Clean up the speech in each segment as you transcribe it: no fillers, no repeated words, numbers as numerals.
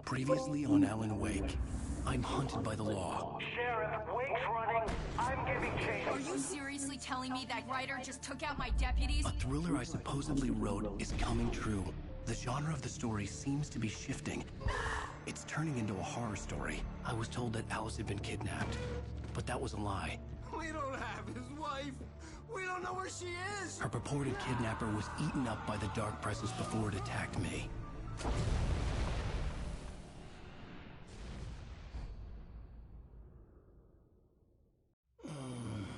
Previously on Alan Wake, I'm hunted by the law. Sheriff, Wake's running. I'm giving chase. Are you seriously telling me that writer just took out my deputies? A thriller I supposedly wrote is coming true. The genre of the story seems to be shifting. It's turning into a horror story. I was told that Alice had been kidnapped, but that was a lie. We don't have his wife. We don't know where she is. Her purported kidnapper was eaten up by the dark presence before it attacked me.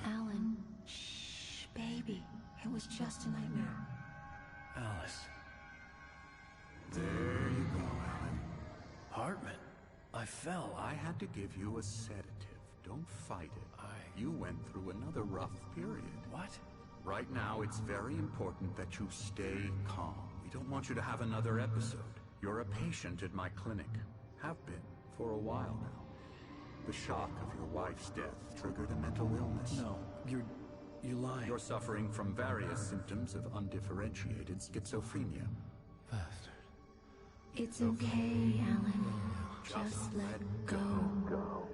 Alan, shh, baby. It was just a nightmare. Alice. There you go, Alan. Hartman. I fell. I had to give you a sedative. Don't fight it. You went through another rough period. What? Right now, it's very important that you stay calm. We don't want you to have another episode. You're a patient at my clinic. Have been for a while now. The shock of your wife's death triggered a mental illness. No, you're lying. You're suffering from various symptoms of undifferentiated schizophrenia. Bastard. It's okay, Alan. Just let go.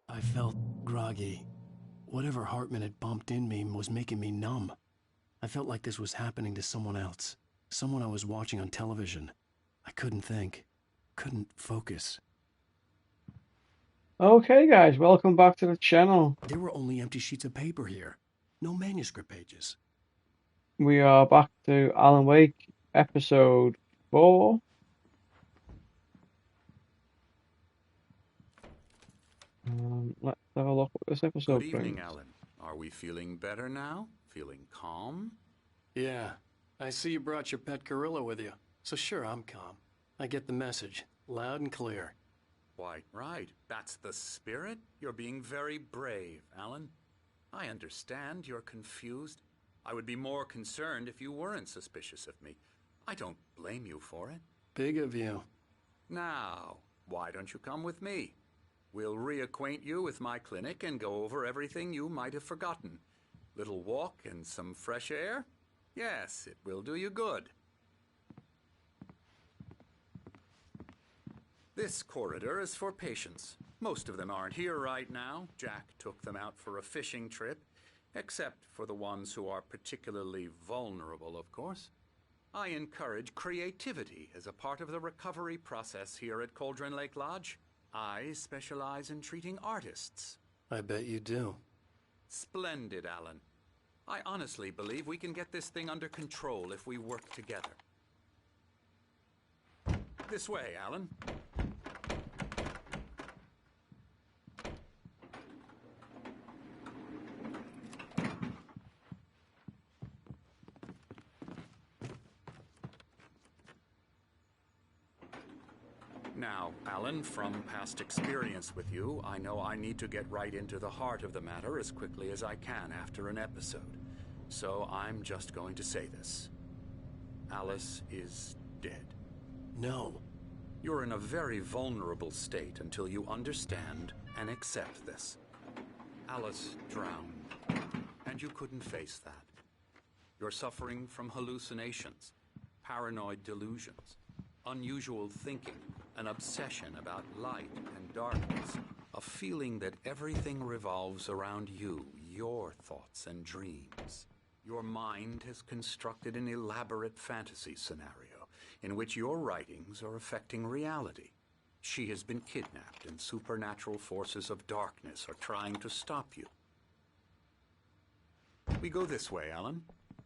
I felt groggy. Whatever Hartman had bumped in me was making me numb. I felt like this was happening to someone else. Someone I was watching on television. I couldn't think. Couldn't focus. Okay guys, welcome back to the channel. There were only empty sheets of paper here. No manuscript pages. We are back to Alan Wake, episode 4. Let's have a look what this episode Good evening, brings. Alan. Are we feeling better now? Feeling calm? Yeah, I see you brought your pet gorilla with you. So sure, I'm calm. I get the message, loud and clear. Why, right. That's the spirit. You're being very brave, Alan. I understand you're confused. I would be more concerned if you weren't suspicious of me. I don't blame you for it. Big of you. Now, why don't you come with me? We'll reacquaint you with my clinic and go over everything you might have forgotten. Little walk and some fresh air? Yes, it will do you good. This corridor is for patients. Most of them aren't here right now. Jack took them out for a fishing trip, except for the ones who are particularly vulnerable, of course. I encourage creativity as a part of the recovery process here at Cauldron Lake Lodge. I specialize in treating artists. I bet you do. Splendid, Alan. I honestly believe we can get this thing under control if we work together. This way, Alan. Now, Alan, from past experience with you, I know I need to get right into the heart of the matter as quickly as I can after an episode. So I'm just going to say this. Alice is dead. No. You're in a very vulnerable state until you understand and accept this. Alice drowned, and you couldn't face that. You're suffering from hallucinations, paranoid delusions, unusual thinking, an obsession about light and darkness, a feeling that everything revolves around you, your thoughts and dreams. Your mind has constructed an elaborate fantasy scenario in which your writings are affecting reality. She has been kidnapped and supernatural forces of darkness are trying to stop you. We go this way, Alan.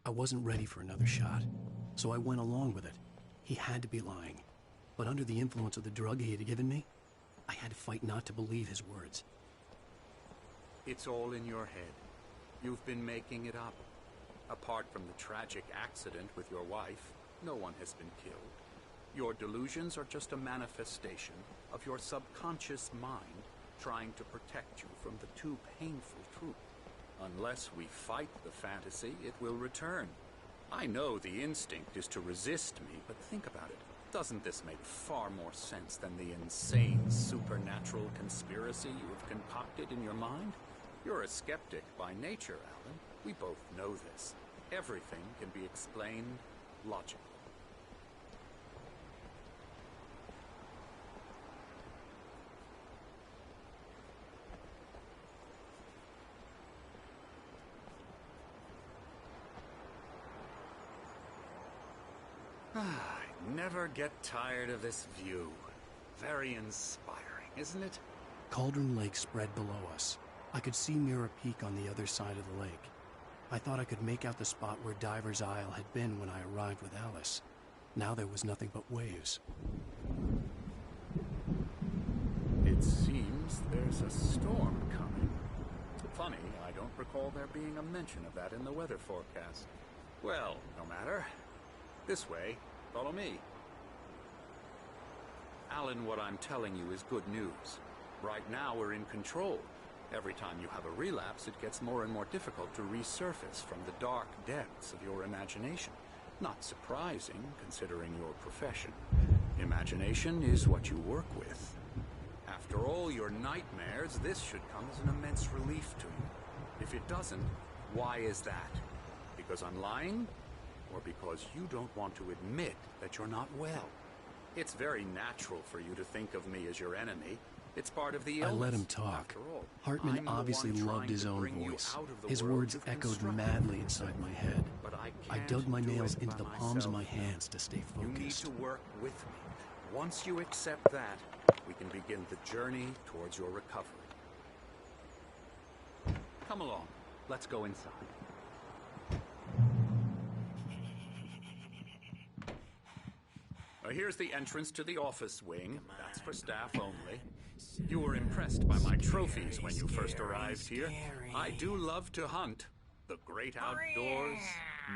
I wasn't ready for another shot, so I went along with it. He had to be lying. But under the influence of the drug he had given me, I had to fight not to believe his words. It's all in your head. You've been making it up. Apart from the tragic accident with your wife, no one has been killed. Your delusions are just a manifestation of your subconscious mind trying to protect you from the too painful truth. Unless we fight the fantasy, it will return. I know the instinct is to resist me, but think about it. Doesn't this make far more sense than the insane supernatural conspiracy you have concocted in your mind? You're a skeptic by nature, Alan. We both know this. Everything can be explained logically. I never get tired of this view. Very inspiring, isn't it? Cauldron Lake spread below us. I could see Mirror Peak on the other side of the lake. I thought I could make out the spot where Diver's Isle had been when I arrived with Alice. Now there was nothing but waves. It seems there's a storm coming. Funny, I don't recall there being a mention of that in the weather forecast. Well, no matter. This way. Follow me. Alan, what I'm telling you is good news. Right now we're in control. Every time you have a relapse, it gets more and more difficult to resurface from the dark depths of your imagination. Not surprising, considering your profession. Imagination is what you work with. After all your nightmares, this should come as an immense relief to you. If it doesn't, why is that? Because I'm lying? Or because you don't want to admit that you're not well? It's very natural for you to think of me as your enemy. It's part of the illness. I let him talk. After all, Hartman I'm the obviously one loved trying his to own bring you voice. out of the His world words you've echoed constructed. madly inside my head. But I can't dug my do nails it into by the palms of myself. my hands to stay You need focused. to work with me. Once you accept that, we can begin the journey towards your recovery. Come along. Let's go inside. Here's the entrance to the office wing. That's for staff only. You were impressed by my trophies when you first arrived here. I do love to hunt. The great outdoors,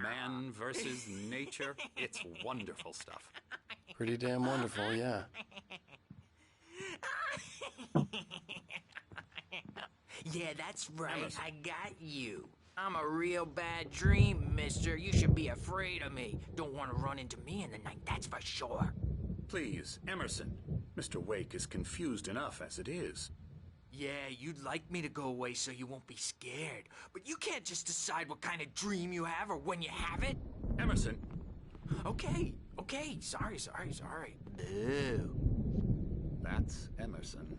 man versus nature. It's wonderful stuff. Pretty damn wonderful, yeah. Yeah, that's right. I got you. I'm a real bad dream, mister. You should be afraid of me. Don't want to run into me in the night, that's for sure. Please, Emerson. Mr. Wake is confused enough as it is. Yeah, you'd like me to go away so you won't be scared. But you can't just decide what kind of dream you have or when you have it. Emerson. Okay. Sorry. Boo. That's Emerson.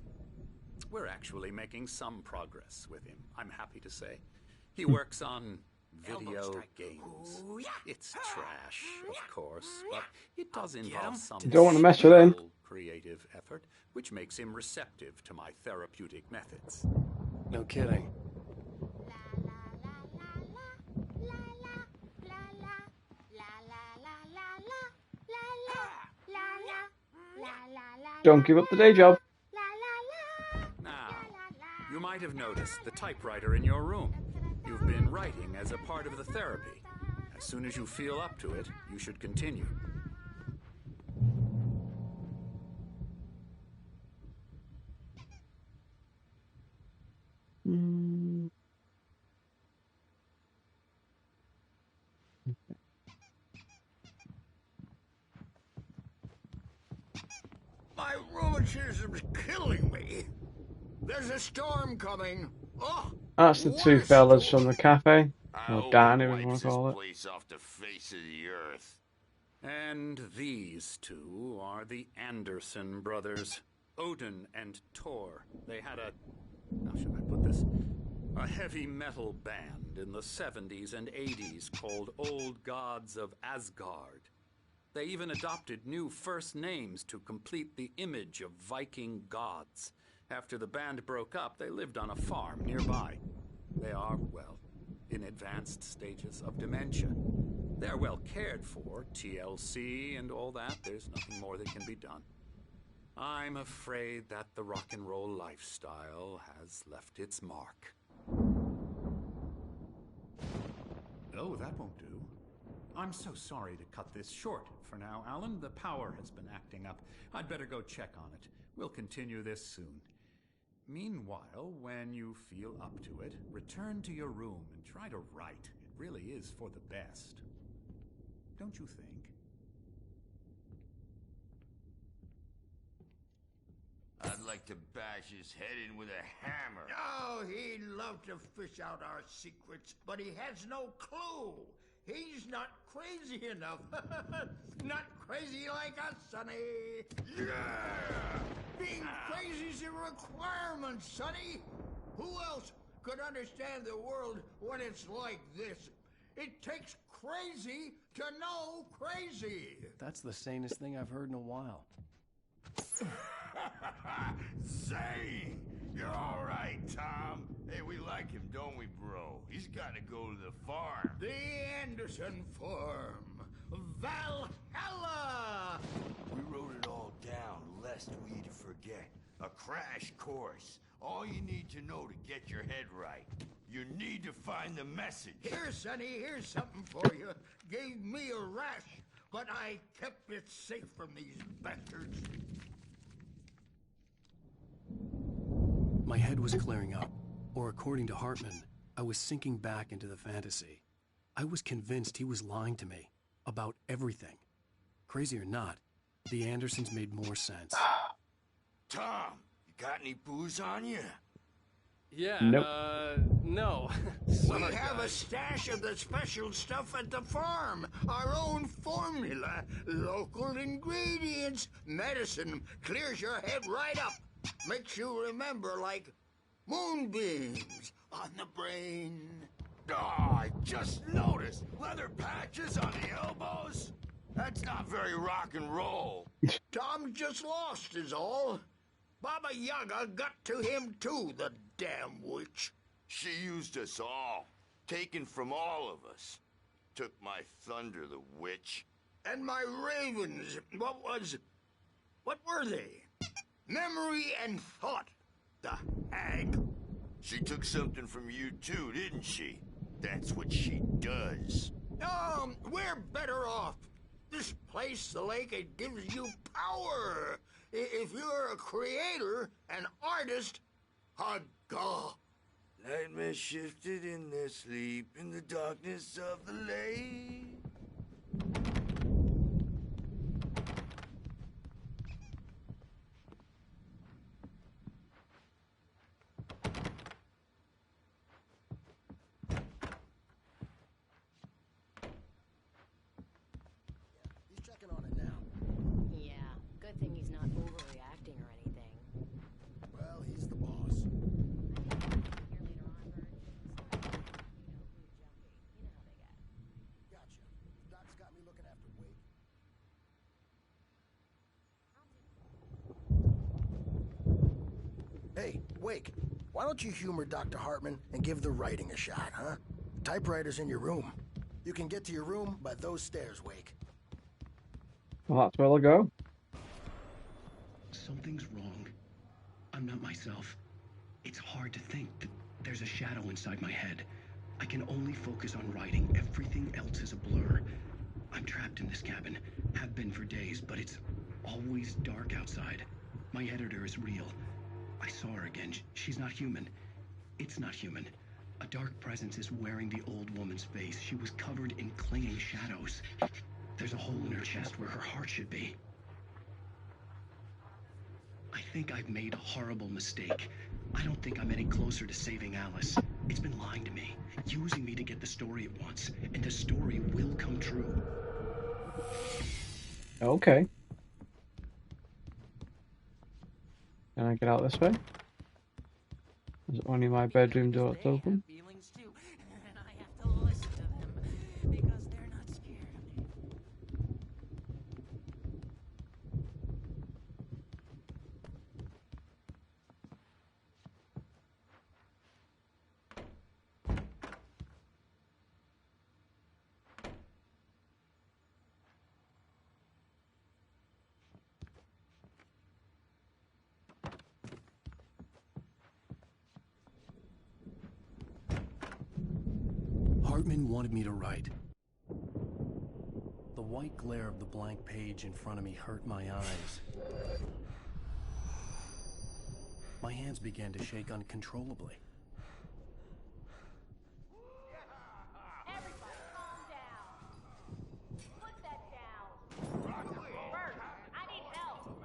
We're actually making some progress with him, I'm happy to say. He works on video games. Ooh, yeah. It's trash, of course, but it does I'll get involve him. some You don't want to mess with him. special creative effort, which makes him receptive to my therapeutic methods. No kidding. Don't give up the day job. Now, you might have noticed the typewriter in your room. You've been writing as a part of the therapy. As soon as you feel up to it, you should continue. My rheumatism's killing me. There's a storm coming. Oh, That's the what two a fellas storm. from the cafe. I Or hope Dan, it if you want wipes to this call it. place off the face of the earth. And these two are the Anderson brothers, Odin and Tor. They had how should I put this? A heavy metal band in the 70s and 80s called Old Gods of Asgard. They even adopted new first names to complete the image of Viking gods. After the band broke up, they lived on a farm nearby. They are, well, in advanced stages of dementia. They're well cared for, TLC and all that. There's nothing more that can be done. I'm afraid that the rock and roll lifestyle has left its mark. Oh, that won't do. I'm so sorry to cut this short for now, Alan. The power has been acting up. I'd better go check on it. We'll continue this soon. Meanwhile, when you feel up to it, return to your room and try to write. It really is for the best. Don't you think? I'd like to bash his head in with a hammer. Oh, he'd love to fish out our secrets, but he has no clue. He's not crazy enough. Not crazy like us, Sonny. Yeah! Being crazy's a requirement, Sonny. Who else could understand the world when it's like this? It takes crazy to know crazy. That's the sanest thing I've heard in a while. Zane! You're all right, Tom. Hey, we like him, don't we, bro? He's got to go to the farm. The Anderson Farm. Valhalla! We wrote it all down, lest we'd forget. A crash course. All you need to know to get your head right. You need to find the message. Here, Sonny, here's something for you. Gave me a rash, but I kept it safe from these bastards. My head was clearing up, or according to Hartman, I was sinking back into the fantasy. I was convinced he was lying to me about everything. Crazy or not, the Andersons made more sense. Tom, you got any booze on you? Yeah, Nope. No. We have a stash of the special stuff at the farm. Our own formula. Local ingredients. Medicine clears your head right up. Makes you remember like moonbeams on the brain. Oh, I just noticed. Leather patches on the elbows? That's not very rock and roll. Tom just lost is all. Baba Yaga got to him too, the damn witch. She used us all. Taken from all of us. Took my thunder, the witch. And my ravens, what were they? Memory and thought, the hag. She took something from you too, didn't she? That's what she does. We're better off. This place, the lake, it gives you power. If you're a creator, an artist, a god. Nightmare shifted in their sleep in the darkness of the lake. He's checking on it now. Yeah, good thing he's not overreacting or anything. Well, he's the boss. Here later on, Bert. You know, who's jumpy. You know how they get. Gotcha. Doc's got me looking after Wake. Hey, Wake, why don't you humor Dr. Hartman and give the writing a shot, huh? Typewriter's in your room. You can get to your room by those stairs, Wake. Well, that's where I'll go. Something's wrong. I'm not myself. It's hard to think that there's a shadow inside my head. I can only focus on writing. Everything else is a blur. I'm trapped in this cabin. Have been for days, but it's always dark outside. My editor is real. I saw her again. She's not human. It's not human. A dark presence is wearing the old woman's face. She was covered in clinging shadows. There's a hole in her chest where her heart should be. I think I've made a horrible mistake. I don't think I'm any closer to saving Alice. It's been lying to me, using me to get the story it wants, and the story will come true. Okay. Can I get out this way? Is only my bedroom door that's open? Feelings too, and I have to listen to them because they're not scared of me. Hartman wanted me to write. The white glare of the blank page in front of me hurt my eyes. My hands began to shake uncontrollably. Everybody calm down. Put that down. Bert, I need help.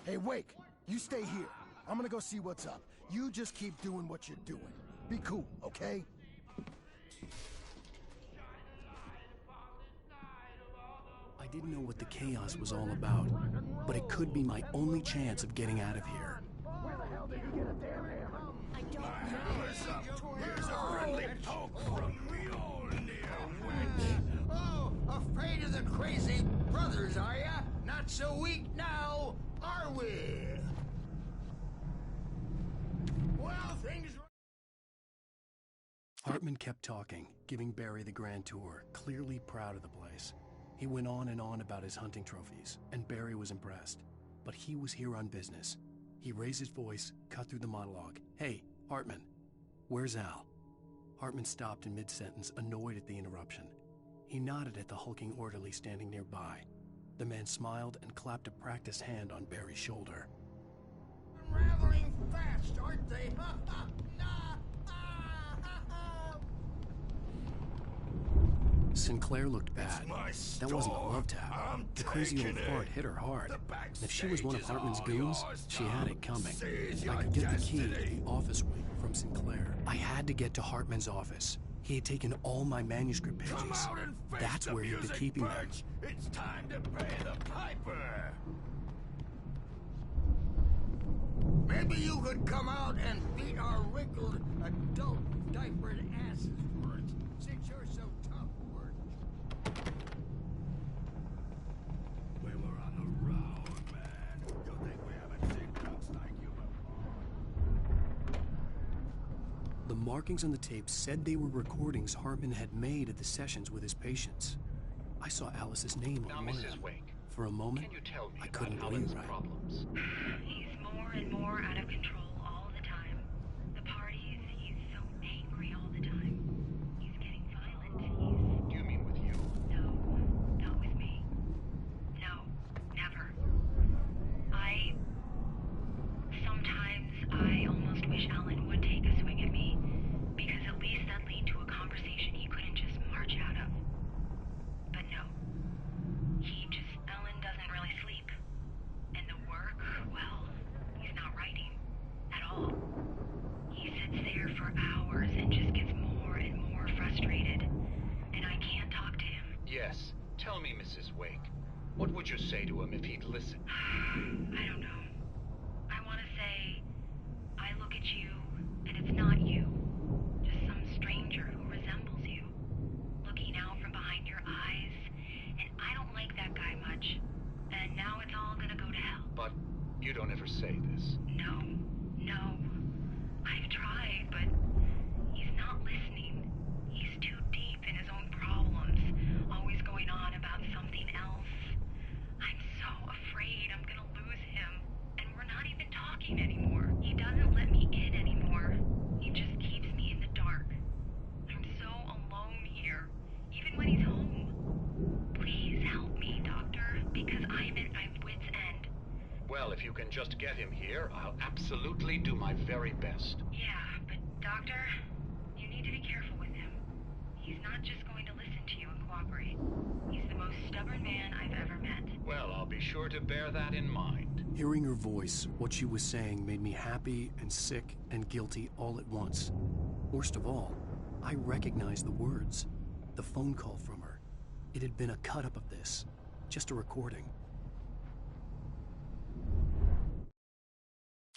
Hey, Wake, you stay here. I'm gonna go see what's up. You just keep doing what you're doing. Be cool, okay? I didn't know what the chaos was all about, but it could be my only chance of getting out of here. Where the hell did he get a damn hammer? I don't know. Here's a friendly poke from Mjolnir, wench. Oh, afraid of the crazy brothers, are ya? Not so weak now, are we? Well, things... Hartman kept talking, giving Barry the grand tour, clearly proud of the place. He went on and on about his hunting trophies, and Barry was impressed. But he was here on business. He raised his voice, cut through the monologue. Hey, Hartman, where's Al? Hartman stopped in mid-sentence, annoyed at the interruption. He nodded at the hulking orderly standing nearby. The man smiled and clapped a practiced hand on Barry's shoulder. Unraveling fast, aren't they? Sinclair looked bad. That wasn't a love tap. The crazy old fart hit her hard. And if she was one of Hartman's goons, she had it coming. I could get the key to the office wing from Sinclair. I had to get to Hartman's office. He had taken all my manuscript pages. That's where he'd been keeping them. It's time to pay the piper. Maybe you could come out and beat our wrinkled adult diapered asses for it, since you're so tough, Bert. We were on a road, man. You think we haven't seen drugs like you before? The markings on the tape said they were recordings Hartman had made at the sessions with his patients. I saw Alice's name on one of them. Wake, For a moment, can you tell me I about couldn't believe Alan's right. problems? He's more and more out of control all the time. The parties, he's so angry all the time. He's getting violent. Do you mean with you? No, not with me. No, never. Sometimes I almost wish Alan would take a swing at me, because at least that'd lead to a conversation he couldn't just march out of. But no. Alan doesn't really sleep. And the work, well, he's not writing at all. He sits there for hours and just gets more and more frustrated. And I can't talk to him. Yes. Tell me, Mrs. Wake. What would you say to him if he'd listen? I don't know. I want to say, I look at you, and it's not you. Just some stranger who resembles you. Looking out from behind your eyes, and I don't like that guy much. And now it's all gonna go to hell. But you don't ever say this. No. I've tried, but he's not listening. He's too deep in his own problems, always going on about something else. I'm so afraid I'm gonna lose him, and we're not even talking anymore. He doesn't let me in anymore. He just keeps me in the dark. I'm so alone here, even when he's home. Please help me, Doctor, because I'm at my wit's end. Well, if you can just get him here, I'll absolutely do my very best. Yeah, but Doctor, you need to be careful with him. He's not just going to listen to you and cooperate. He's the most stubborn man I've ever met. Well, I'll be sure to bear that in mind. Hearing her voice, what she was saying made me happy and sick and guilty all at once. Worst of all, I recognized the words. The phone call from her. It had been a cut-up of this. Just a recording.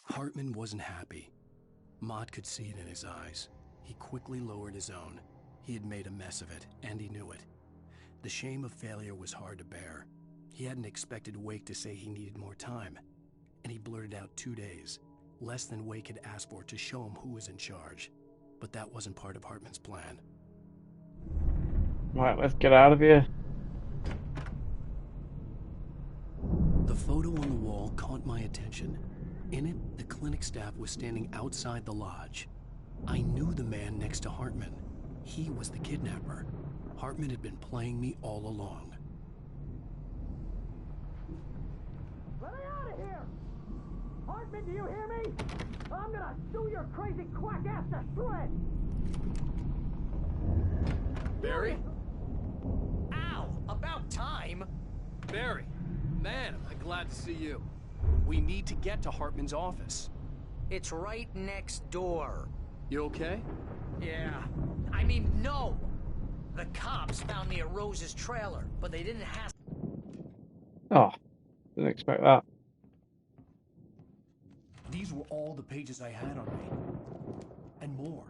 Hartman wasn't happy. Mott could see it in his eyes. He quickly lowered his own. He had made a mess of it, and he knew it. The shame of failure was hard to bear. He hadn't expected Wake to say he needed more time, and he blurted out 2 days, less than Wake had asked for to show him who was in charge. But that wasn't part of Hartman's plan. Right, let's get out of here. The photo on the wall caught my attention. In it, the clinic staff was standing outside the lodge. I knew the man next to Hartman. He was the kidnapper. Hartman had been playing me all along. Let me out of here! Hartman! Hartman, do you hear me? I'm gonna sue your crazy quack ass to shreds! Barry? Ow! About time! Barry! Man, am I glad to see you. We need to get to Hartman's office. It's right next door. You okay? Yeah. I mean, no! The cops found me at Rose's trailer, but they didn't have... Oh, didn't expect that. These were all the pages I had on me. And more.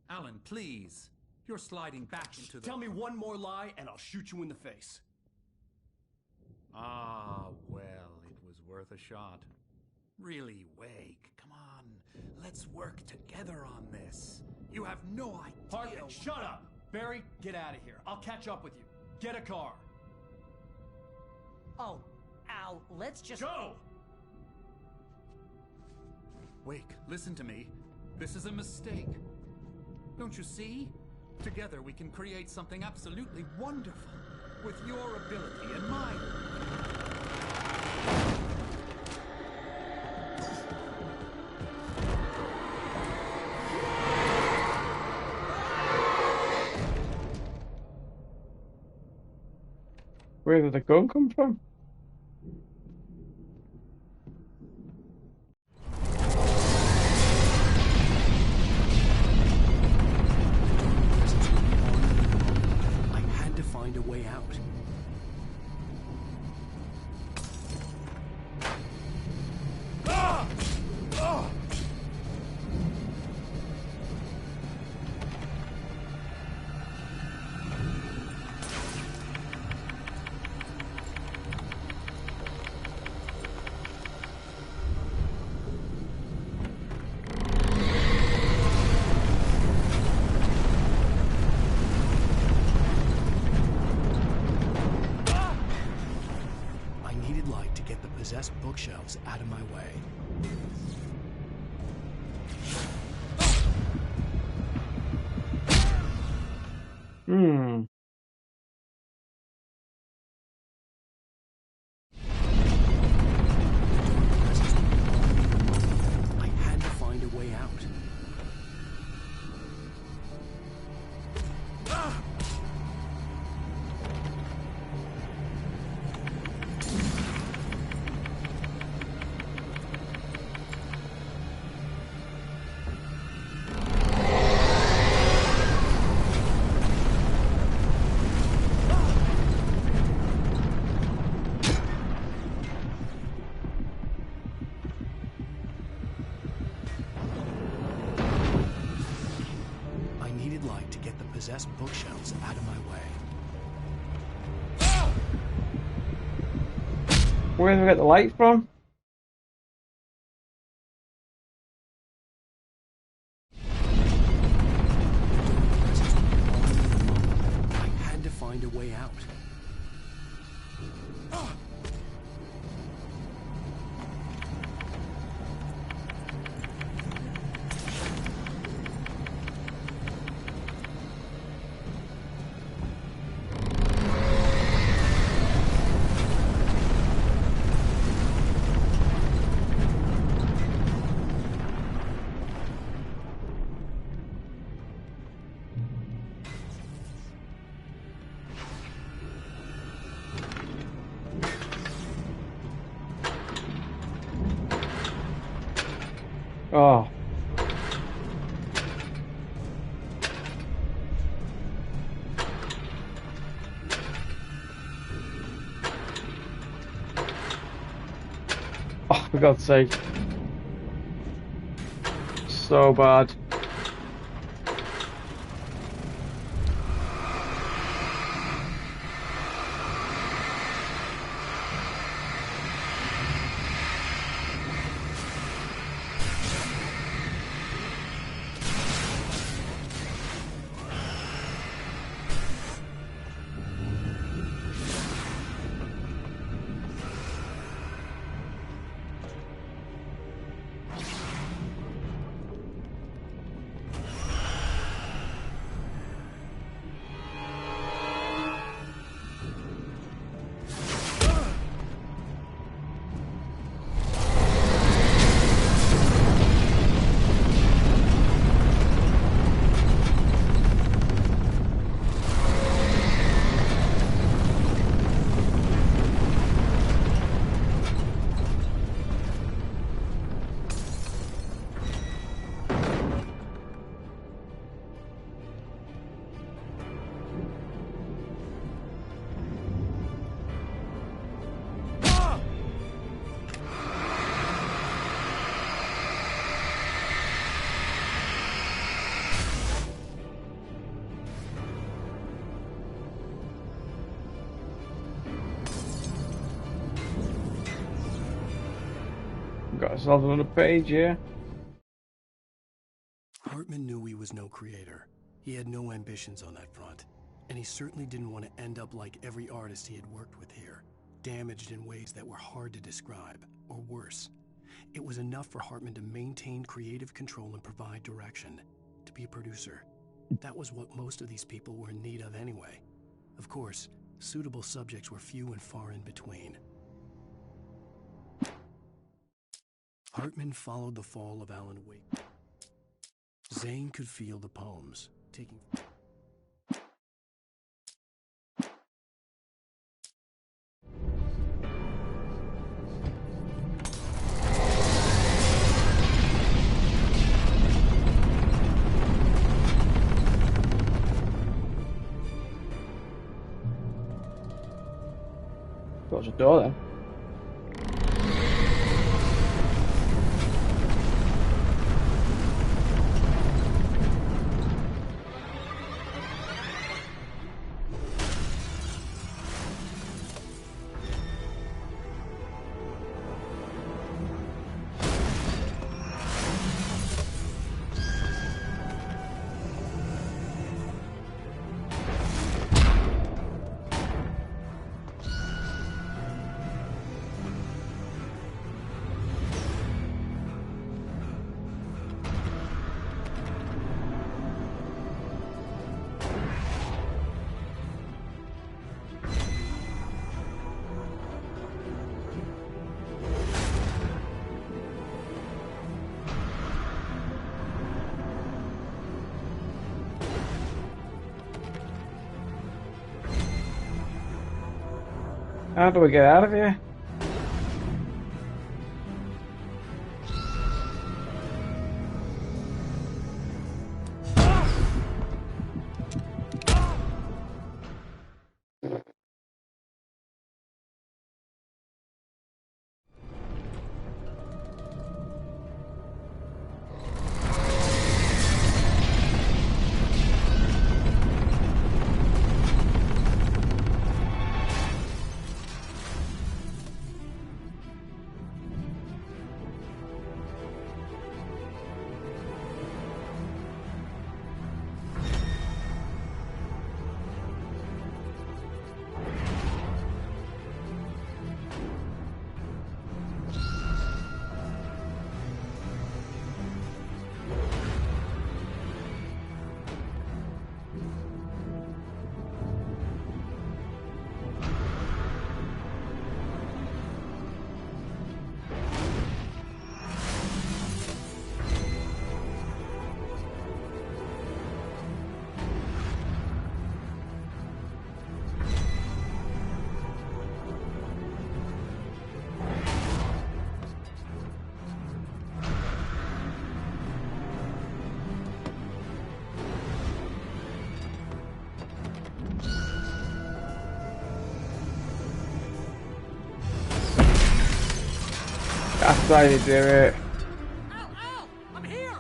Alan, please. You're sliding back into the... Tell me one more lie and I'll shoot you in the face. Ah, well, it was worth a shot. Really, Wake, come on. Let's work together on this. You have no idea... Hartman, shut up! Barry, get out of here. I'll catch up with you. Get a car. Oh, Al, let's just... Go! Wake, listen to me. This is a mistake. Don't you see? Together we can create something absolutely wonderful. With your ability and mine. Where did the gun come from? I had to find a way out. Possessed bookshelves out of my way. I had to find a way out. Possessed bookshelves out of my way. Where did we get the light from? I had to find a way out. Oh. Oh, for God's sake. So bad. Got ourselves another page here. Hartman knew he was no creator. He had no ambitions on that front. And he certainly didn't want to end up like every artist he had worked with here, damaged in ways that were hard to describe, or worse. It was enough for Hartman to maintain creative control and provide direction, to be a producer. That was what most of these people were in need of anyway. Of course, suitable subjects were few and far in between. Hartman followed the fall of Alan Wake. Zane could feel the poems, taking... Close the door then. How do we get out of here? That's how you do it. Al! I'm here!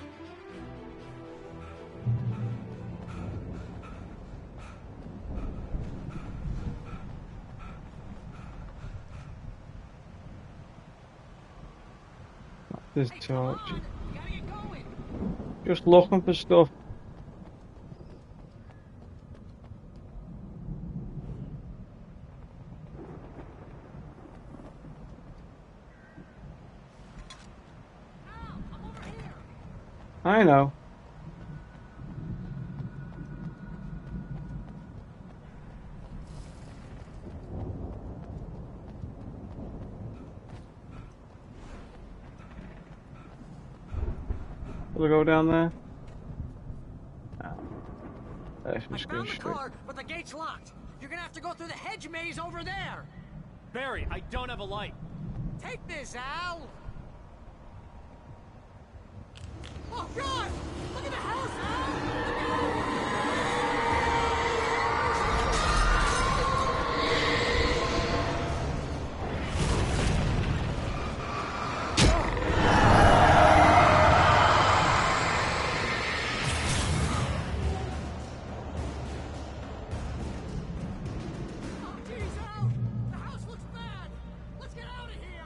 This Hey, torch. come on! We gotta get going! Just looking for stuff. Al, I'm over here! I know. Will I go down there? No. Let's I just go found the straight. car, but the gate's locked. You're gonna have to go through the hedge maze over there. Barry, I don't have a light. Take this, Al! Oh, God! Look at the house, Al! Oh, geez, Al! The house looks bad! Let's get out of here!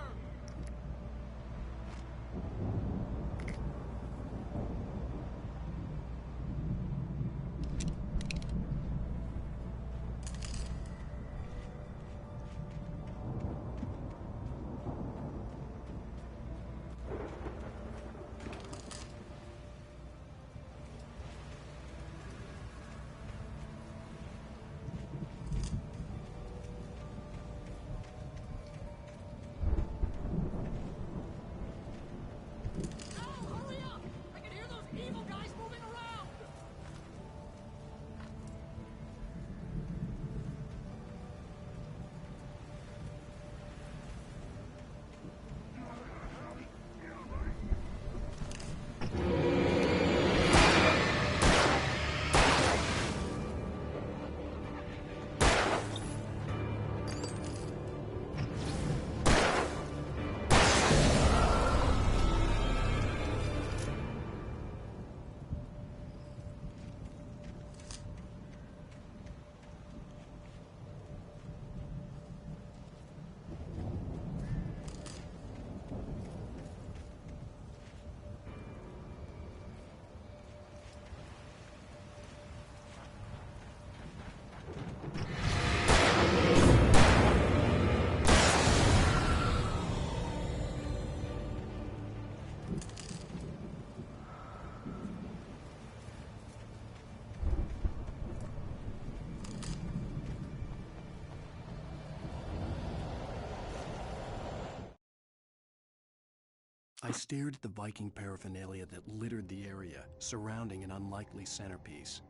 I stared at the Viking paraphernalia that littered the area, surrounding an unlikely centerpiece.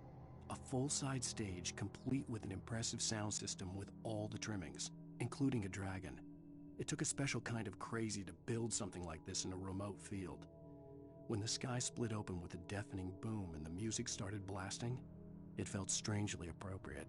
A full-size stage complete with an impressive sound system with all the trimmings, including a dragon. It took a special kind of crazy to build something like this in a remote field. When the sky split open with a deafening boom and the music started blasting, it felt strangely appropriate.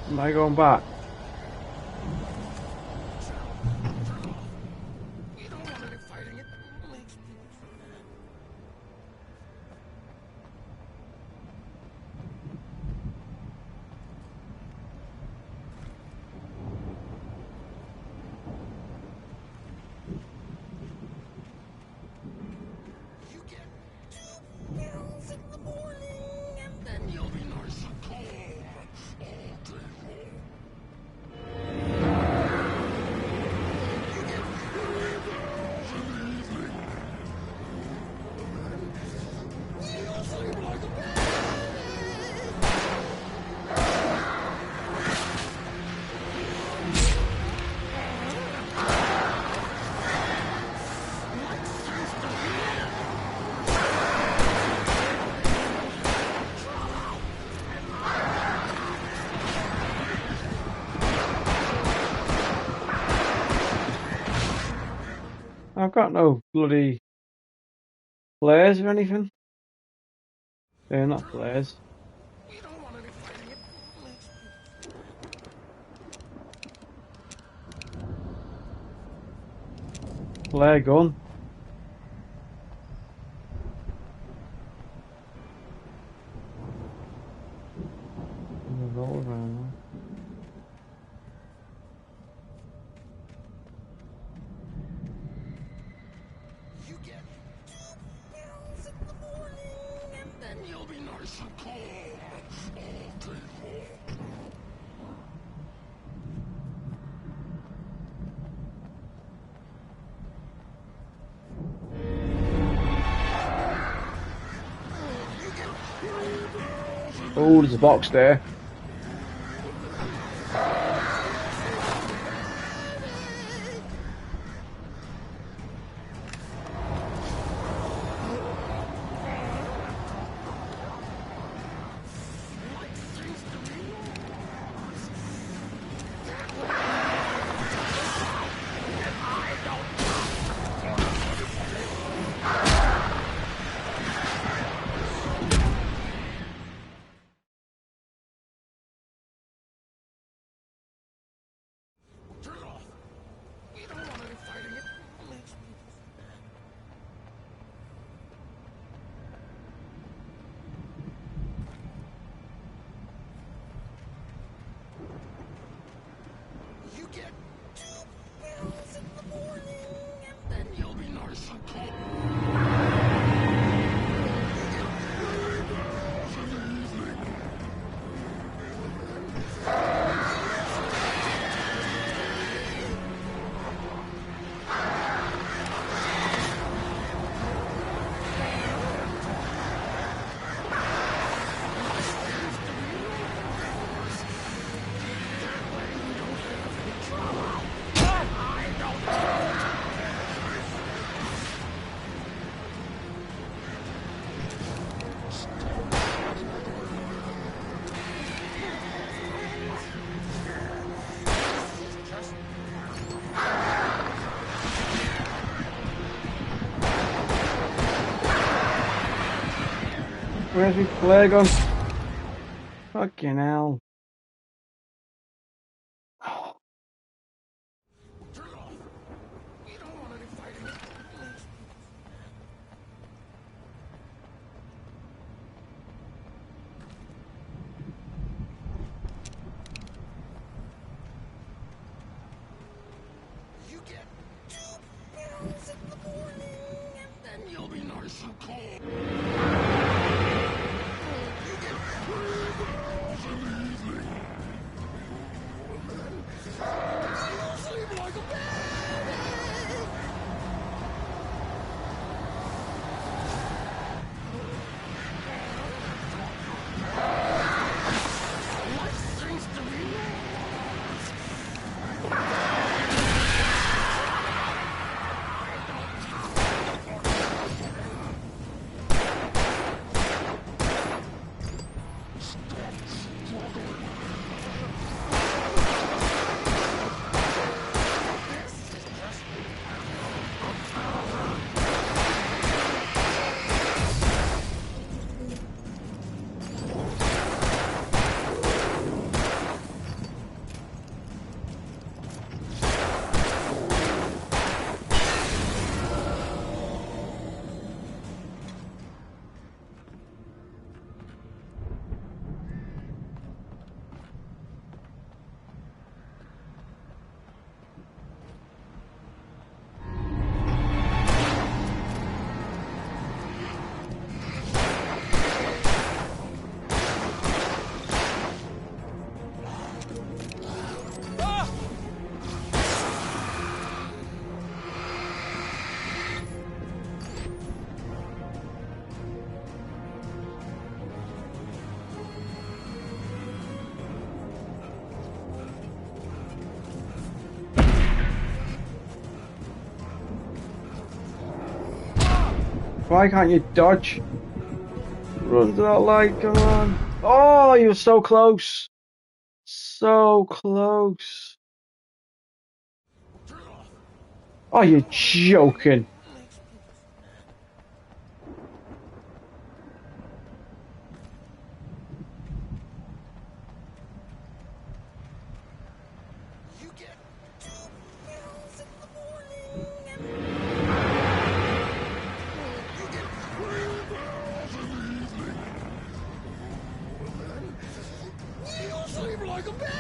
Am I going back? I've got no bloody flares or anything. Yeah, not flares. Flare gun. Revolver ammo. Oh, there's a box there. Where's my flare gun? Fucking hell. You get 2 pills in the morning, and then you'll be nice and cold. You get 3 pills in the evening, and then you'll sleep like a baby. Life seems to be lost. Why can't you dodge? Run to that light, come on. Oh, you were so close. So close. Oh, you're joking. You get 2 pills in the morning, and you get 3 pills in the evening, and then you'll sleep like a baby.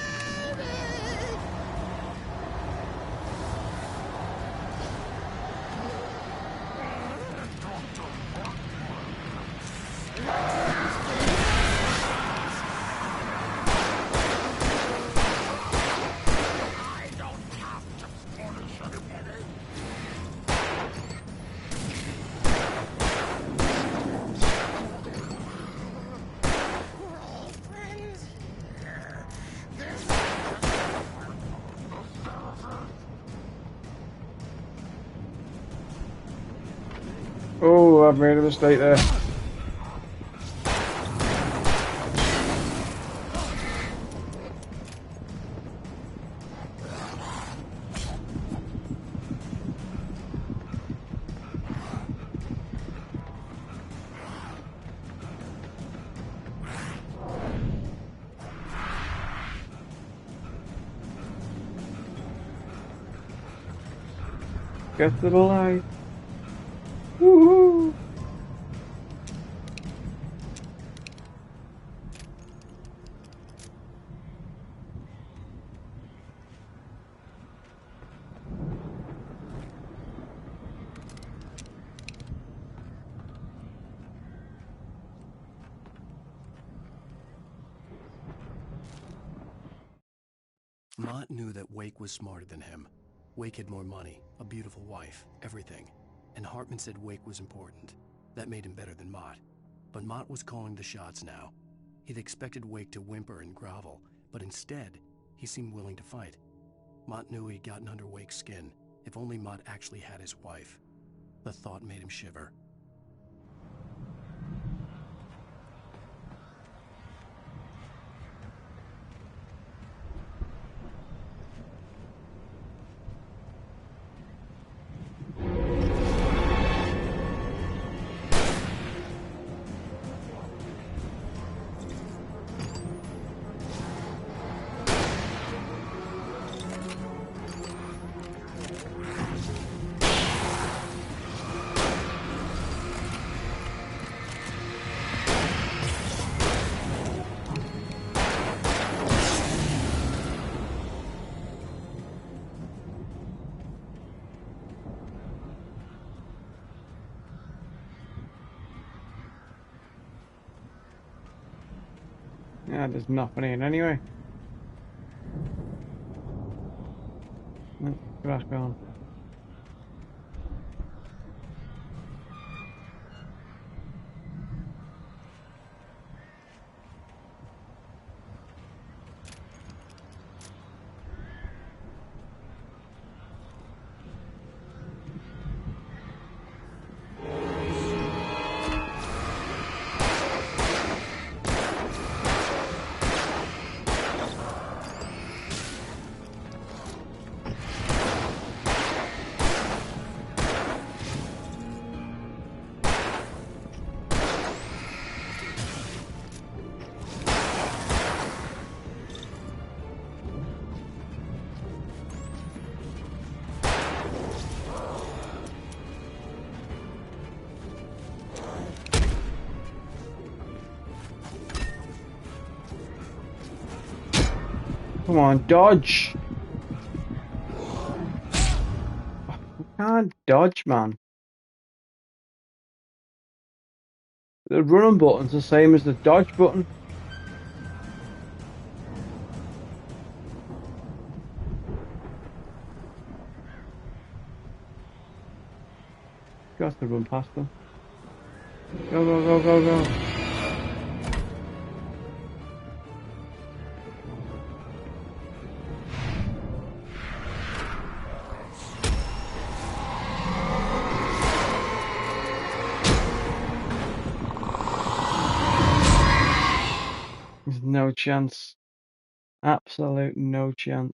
I don't have to punish anybody. We're all friends here. This Oh, I've made a mistake there. Get to the light. Woohoo! Mott knew that Wake was smarter than him. Wake had more money, a beautiful wife, everything. And Hartman said Wake was important. That made him better than Mott. But Mott was calling the shots now. He'd expected Wake to whimper and grovel, but instead, he seemed willing to fight. Mott knew he'd gotten under Wake's skin. If only Mott actually had his wife. The thought made him shiver. Yeah, there's nothing in anyway. Back on. Come on, dodge! I can't dodge, man. The running button's the same as the dodge button. Got to run past them. Go, go, go, go, go. There's no chance. Absolute no chance.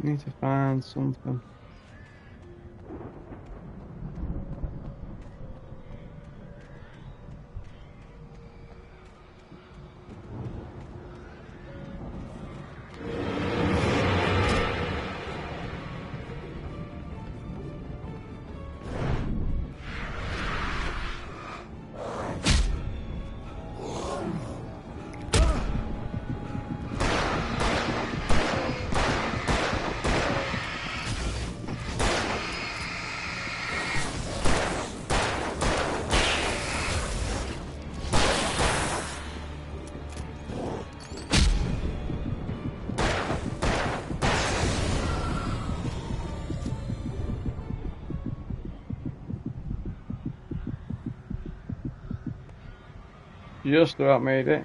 Need to find something. Just about made it.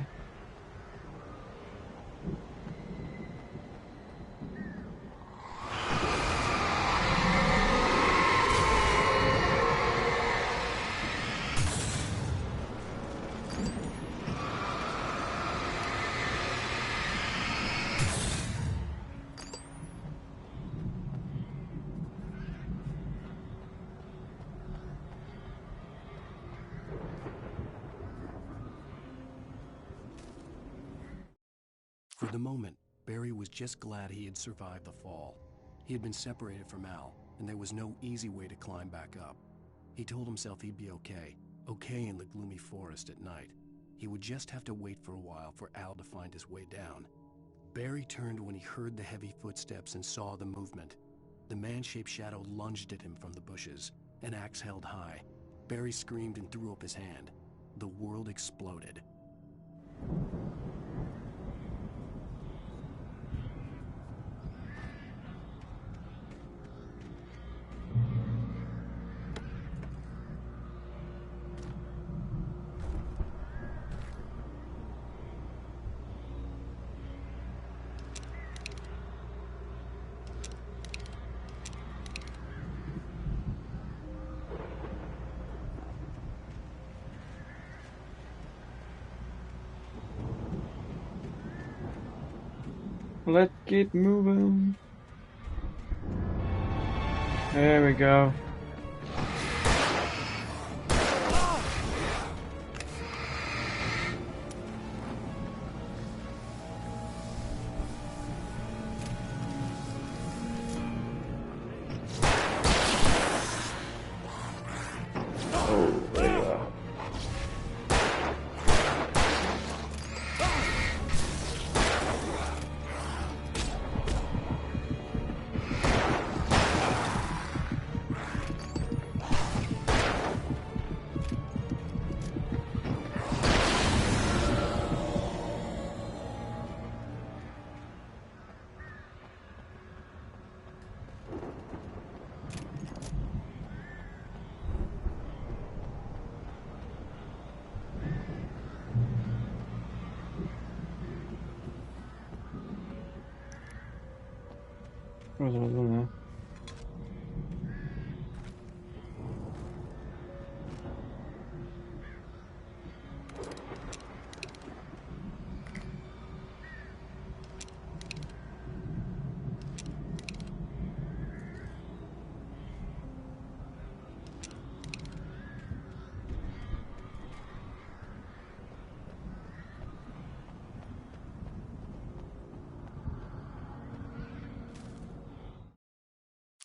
For the moment, Barry was just glad he had survived the fall. He had been separated from Al, and there was no easy way to climb back up. He told himself he'd be okay in the gloomy forest at night. He would just have to wait for a while for Al to find his way down. Barry turned when he heard the heavy footsteps and saw the movement. The man-shaped shadow lunged at him from the bushes, an axe held high. Barry screamed and threw up his hand. The world exploded. Let's keep moving. There we go. Oh, there you are. Where's another one now?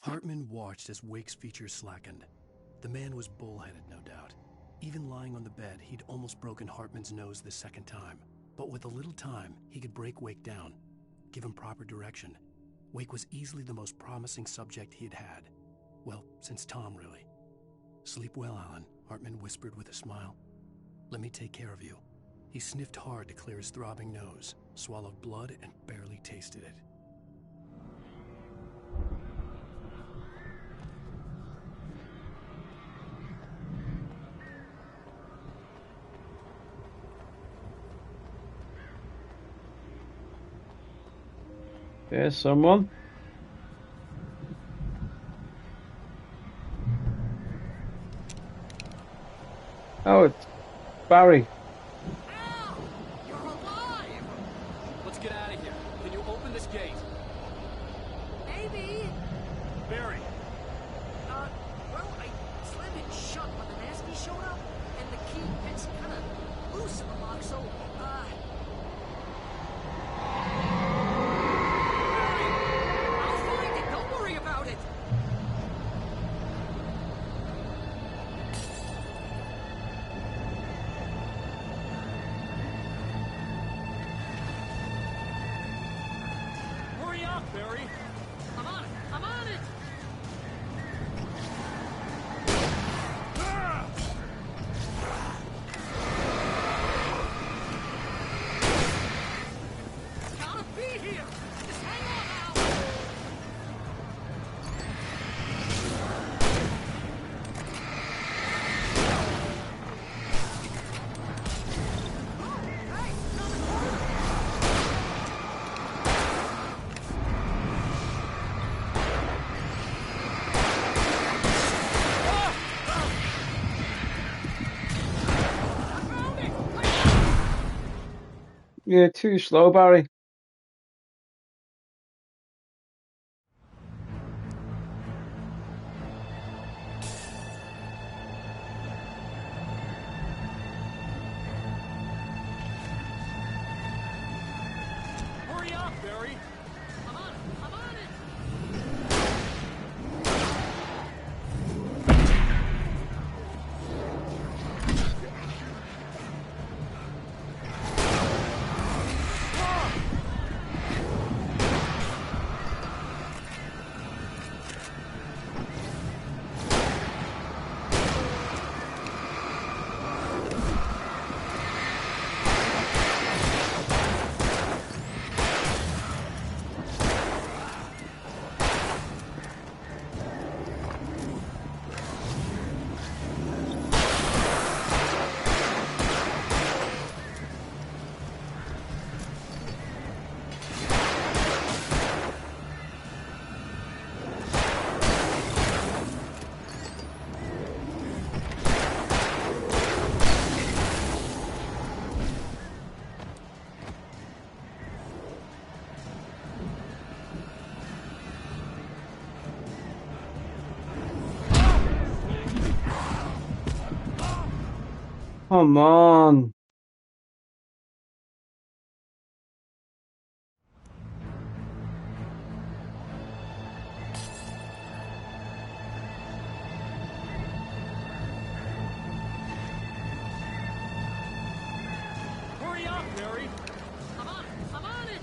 Hartman watched as Wake's features slackened. The man was bullheaded, no doubt. Even lying on the bed, he'd almost broken Hartman's nose the second time. But with a little time, he could break Wake down, give him proper direction. Wake was easily the most promising subject he had had. Well, since Tom, really. Sleep well, Alan, Hartman whispered with a smile. Let me take care of you. He sniffed hard to clear his throbbing nose, swallowed blood, and barely tasted it. There's someone. Oh, it's Barry. Al! You're alive! Let's get out of here. Can you open this gate? Maybe. Barry! Well, I slammed it shut when the nasty showed up, and the key fits kind of loose in the lock, so, I'll find it. Don't worry about it. Hurry up, Barry! I'm on it. I'm on it. Gotta be here. Just hang on now. Hey, it's on the corner. I found it. You're too slow, Barry. Hurry up, Barry! I'm on it. I'm on it. Come on. Hurry up, Barry! I'm on it. I'm on it.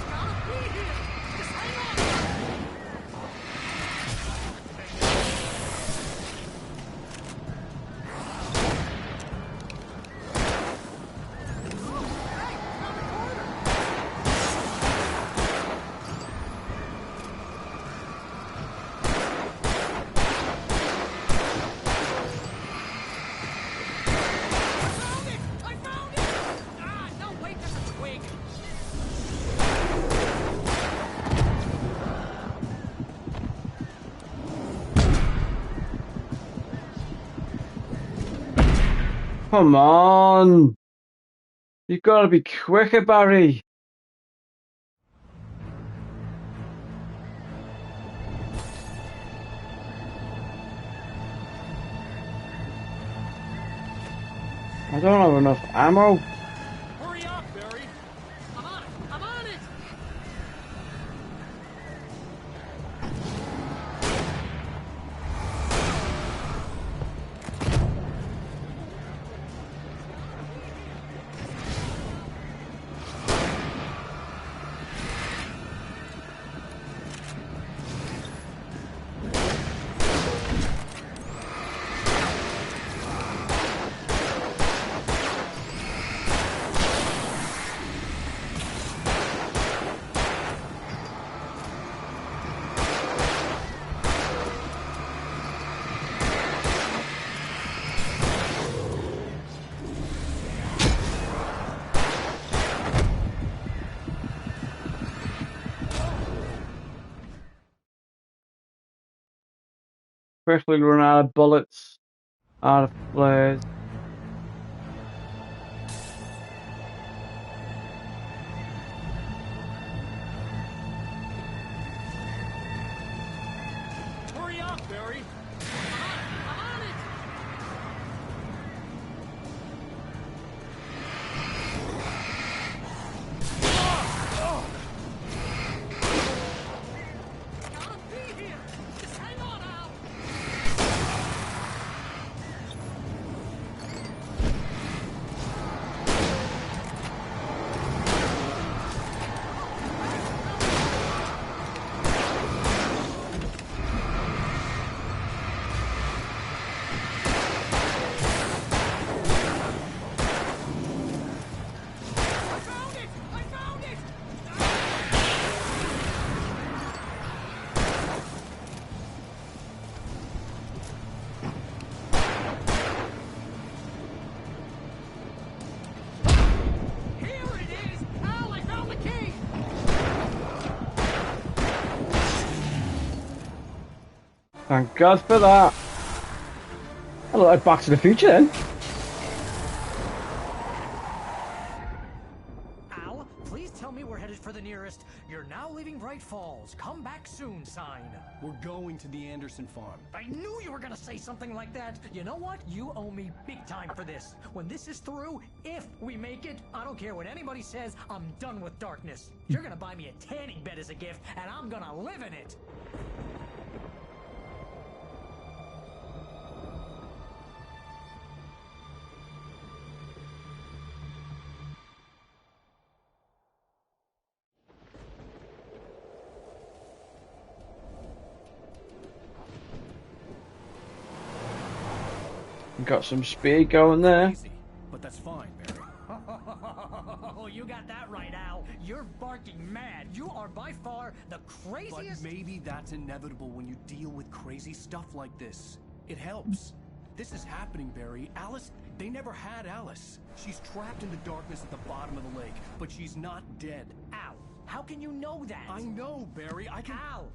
Gotta be here. Just hang on. Hey, it's on the corner. Come on. You've got to be quicker, Barry. I don't have enough ammo. Hurry up, Barry! I'm on it! I'm on it! Quickly run out of bullets, out of flares. Hurry up, Barry! I'm on it! Gotta be here! Just hang on, Al! I found it! I found it! Here it is! Al, I found the key! Thank God for that. I look like Back to the Future then. Al, please tell me we're headed for the nearest "You're now leaving Bright Falls. Come back soon" sign. We're going to the Anderson farm. I knew you were gonna say something like that. You know what? You owe me big time for this. When this is through, if we make it, I don't care what anybody says, I'm done with darkness. You're gonna buy me a tanning bed as a gift, and I'm gonna live in it. Got some speed going there. Easy, but that's fine, Barry. Oh, you got that right, Al. You're barking mad. You are by far the craziest. But maybe that's inevitable when you deal with crazy stuff like this. It helps. This is happening, Barry. Alice, they never had Alice. She's trapped in the darkness at the bottom of the lake, but she's not dead. Al, how can you know that? I know, Barry. I can... Al,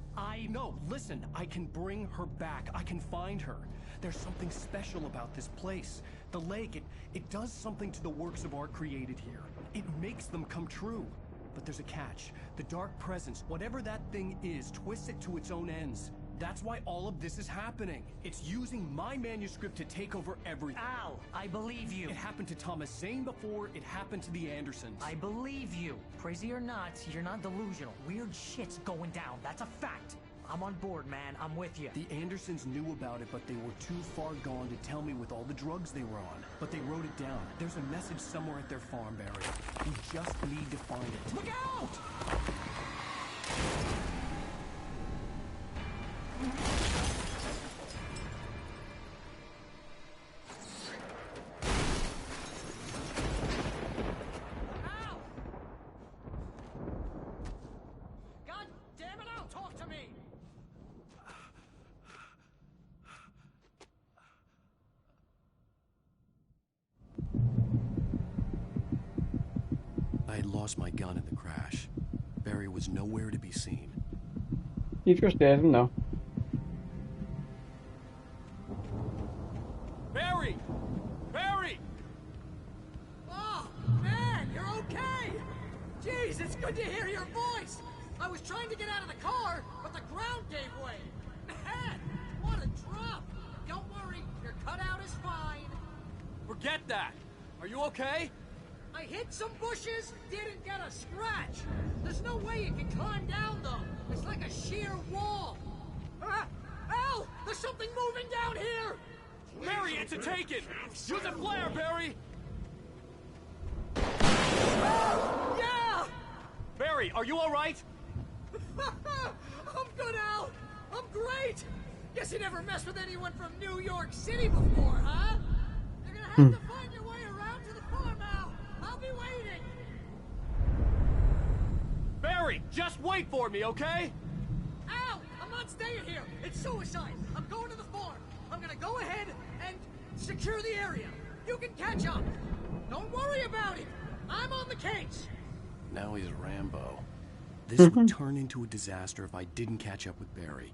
No, listen. I can bring her back. I can find her. There's something special about this place. The lake, it does something to the works of art created here. It makes them come true. But there's a catch. The dark presence, whatever that thing is, twists it to its own ends. That's why all of this is happening. It's using my manuscript to take over everything. Al, I believe you. It happened to Thomas Zane before it happened to the Andersons. I believe you. Crazy or not, you're not delusional. Weird shit's going down. That's a fact. I'm on board, man. I'm with you. The Andersons knew about it, but they were too far gone to tell me with all the drugs they were on. But they wrote it down. There's a message somewhere at their farm, Barry. We just need to find it. Look out! Al! God damn it, Al, talk to me! I had lost my gun in the crash. Barry was nowhere to be seen. You just heard him though. Barry! Barry! Please, it's good to hear your voice! I was trying to get out of the car, but the ground gave way. Man, what a drop! Don't worry, your cutout is fine. Forget that! Are you okay? I hit some bushes, didn't get a scratch. There's no way you can climb down, though. It's like a sheer wall. Al! There's something moving down here! Barry, it's a taken! Use a flare, Barry! Yeah! Barry, are you alright? I'm good, Al! I'm great! Guess you never messed with anyone from New York City before, huh? You're gonna have to find your way around to the farm, Al! I'll be waiting! Barry, just wait for me, okay? Al! I'm not staying here! It's suicide! I'm going to the farm! I'm gonna go ahead and secure the area. You can catch up. Don't worry about it. I'm on the case. Now he's Rambo. This would turn into a disaster if I didn't catch up with Barry.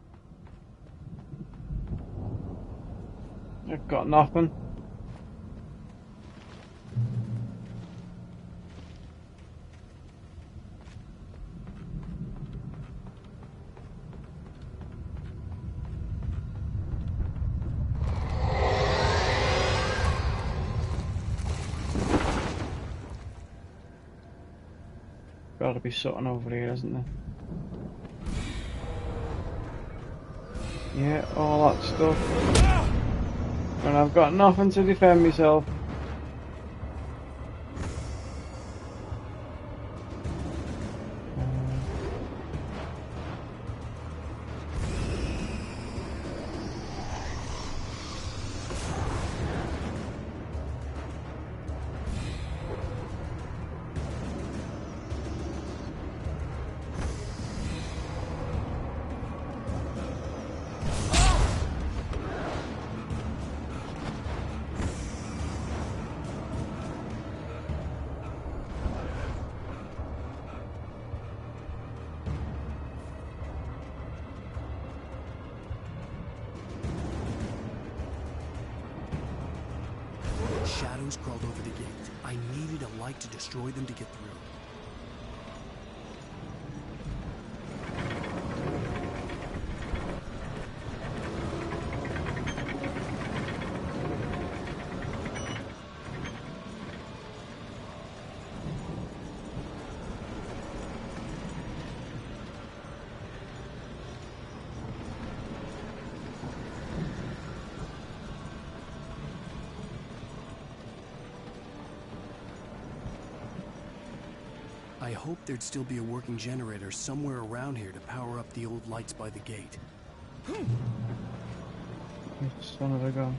I've got nothing. Gotta be something over here, isn't there? Yeah, all that stuff. And I've got nothing to defend myself. Shadows crawled over the gate. I needed a light to destroy them to get through. I hoped there'd still be a working generator somewhere around here to power up the old lights by the gate. Son of a gun.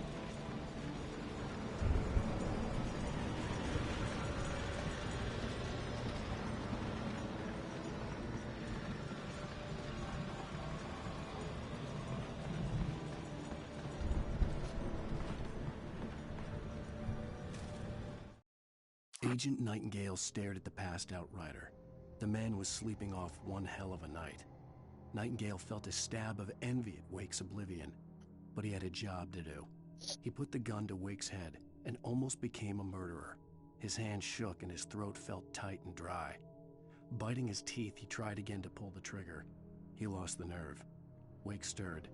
Agent Nightingale stared at the passed-out rider. The man was sleeping off one hell of a night. Nightingale felt a stab of envy at Wake's oblivion, but he had a job to do. He put the gun to Wake's head and almost became a murderer. His hand shook and his throat felt tight and dry. Biting his teeth, he tried again to pull the trigger. He lost the nerve. Wake stirred.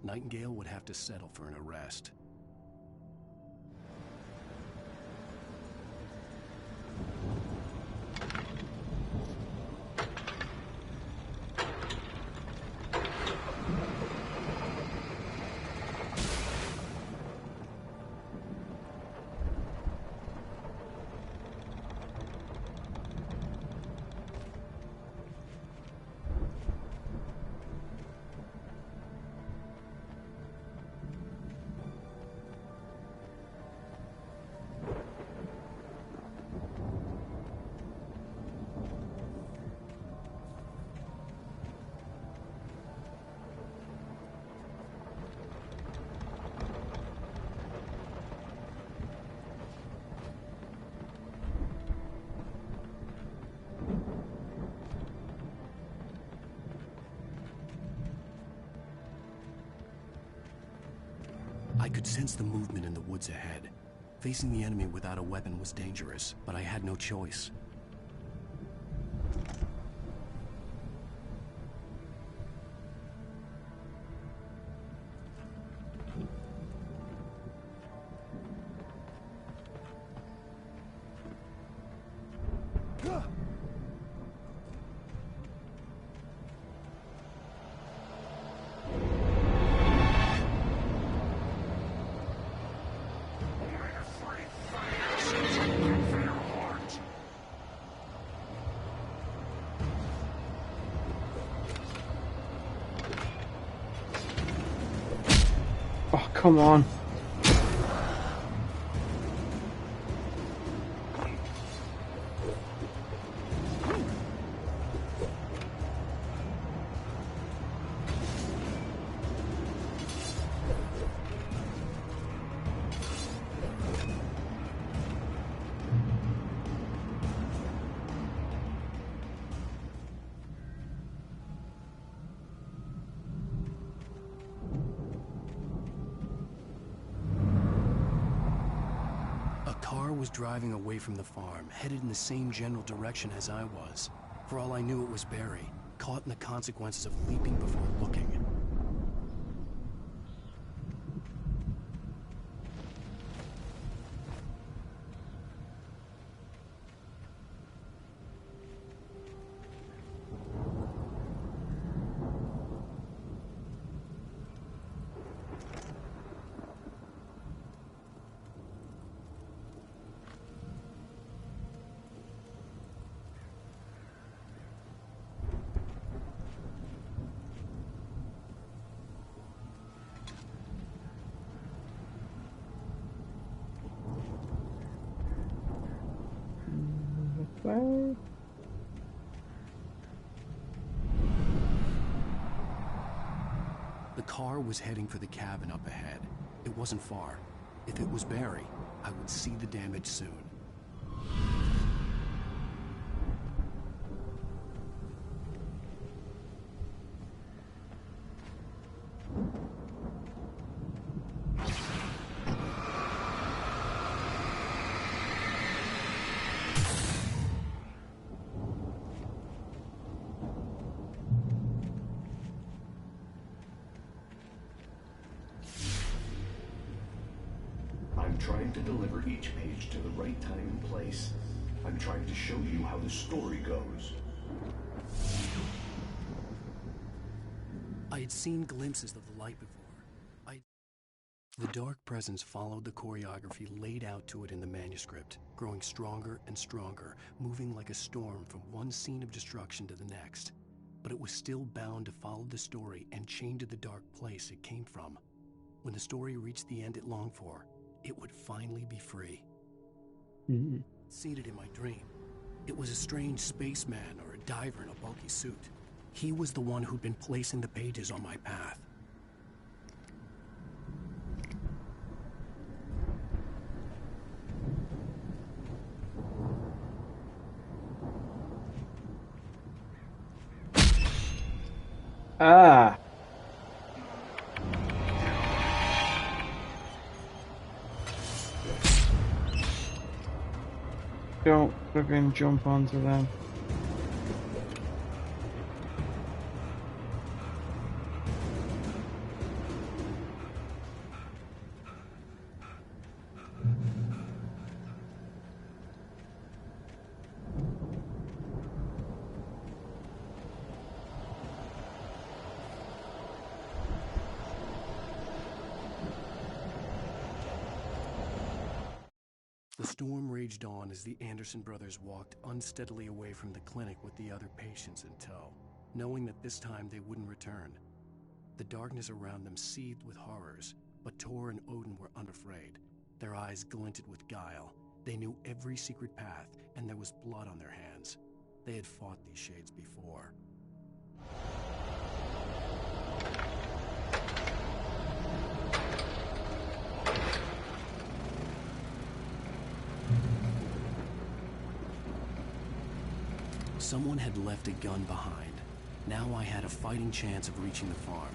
Nightingale would have to settle for an arrest. I could sense the movement in the woods ahead. Facing the enemy without a weapon was dangerous, but I had no choice. come on. Was driving away from the farm, headed in the same general direction as I was. For all I knew, it was Barry, caught in the consequences of leaping before looking. The car was heading for the cabin up ahead. It wasn't far. If it was Barry, I would see the damage soon. I'm trying to deliver each page to the right time and place. I'm trying to show you how the story goes. I had seen glimpses of the light before. The dark presence followed the choreography laid out to it in the manuscript, growing stronger and stronger, moving like a storm from one scene of destruction to the next. But it was still bound to follow the story and chained to the dark place it came from. When the story reached the end it longed for, it would finally be free. Seated in my dream, it was a strange spaceman or a diver in a bulky suit. He was the one who'd been placing the pages on my path. Ah. Don't fucking jump onto them. The storm raged on as the Anderson brothers walked unsteadily away from the clinic with the other patients in tow, knowing that this time they wouldn't return. The darkness around them seethed with horrors, but Tor and Odin were unafraid. Their eyes glinted with guile. They knew every secret path, and there was blood on their hands. They had fought these shades before. Someone had left a gun behind. Now I had a fighting chance of reaching the farm.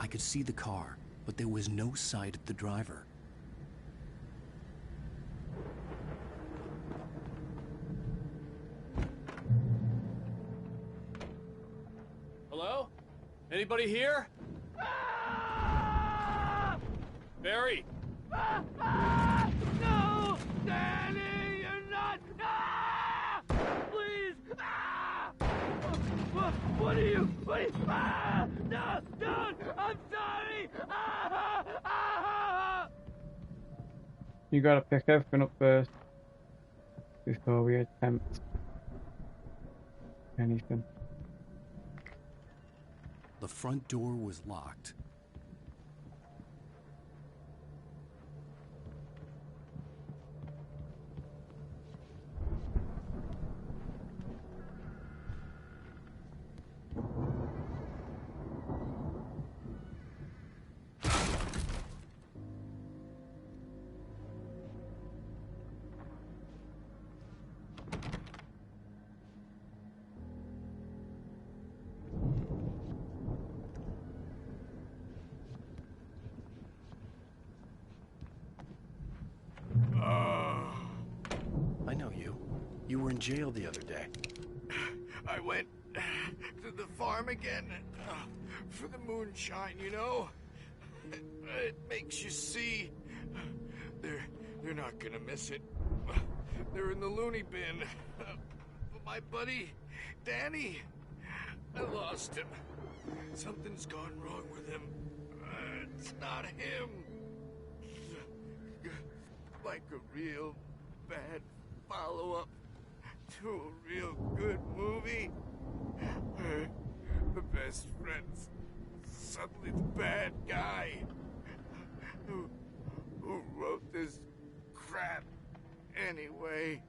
could see the car, but there was no sight of the driver. Hello? Anybody here? Barry! No! Danny, you're not! Please! What are you? No! Don't! I'm sorry! You gotta pick everything up first before we attempt anything. The front door was locked. I know you. You were in jail the other day. I went to the farm again for the moonshine, you know? It makes you see. They're not gonna miss it. They're in the loony bin. My buddy, Danny, I lost him. Something's gone wrong with him. It's not him. Like a real bad follow-up to a real good movie. The best friend's suddenly the bad guy who wrote this crap anyway.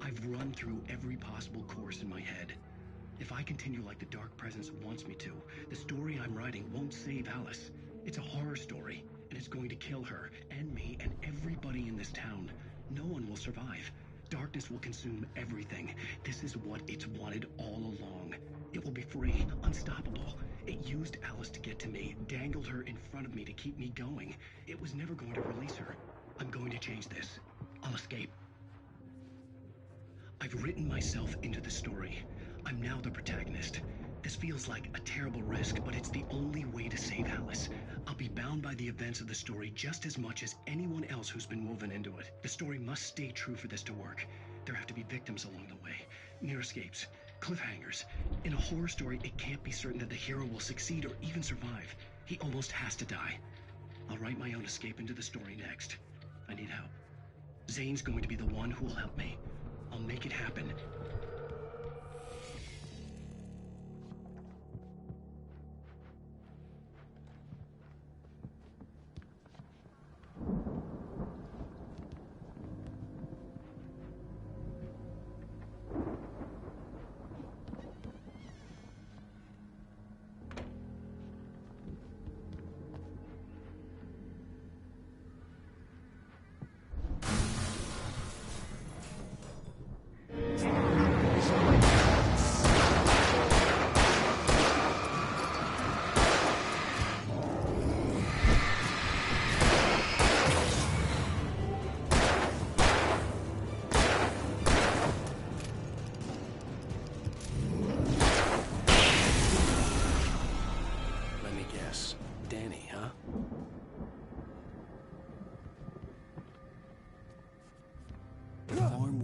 I've run through every possible course in my head. If I continue like the Dark Presence wants me to, the story I'm writing won't save Alice. It's a horror story, and it's going to kill her, and me, and everybody in this town. No one will survive. Darkness will consume everything. This is what it's wanted all along. It will be free, unstoppable. It used Alice to get to me, dangled her in front of me to keep me going. It was never going to release her. I'm going to change this. I'll escape. I've written myself into the story. I'm now the protagonist. This feels like a terrible risk, but it's the only way to save Alice. I'll be bound by the events of the story just as much as anyone else who's been woven into it. The story must stay true for this to work. There have to be victims along the way, near escapes, cliffhangers. In a horror story, it can't be certain that the hero will succeed or even survive. He almost has to die. I'll write my own escape into the story next. I need help. Zane's going to be the one who will help me. I'll make it happen.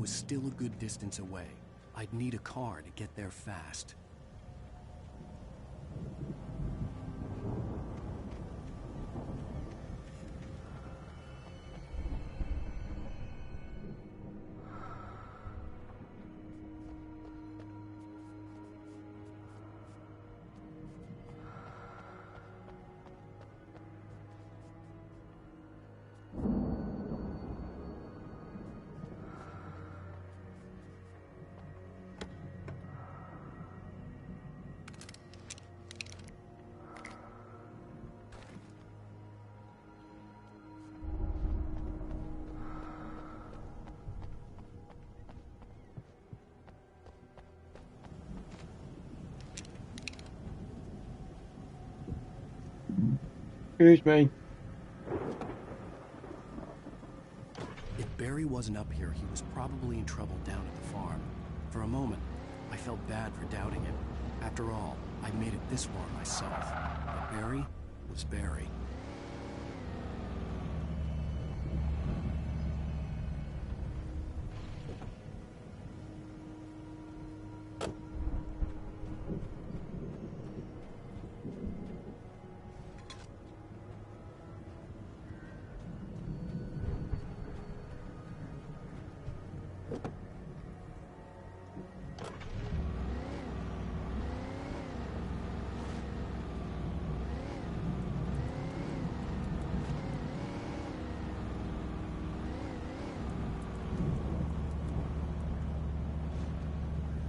was still a good distance away. I'd need a car to get there fast. Excuse me. If Barry wasn't up here, he was probably in trouble down at the farm. For a moment, I felt bad for doubting him. After all, I made it this far myself. But Barry was Barry.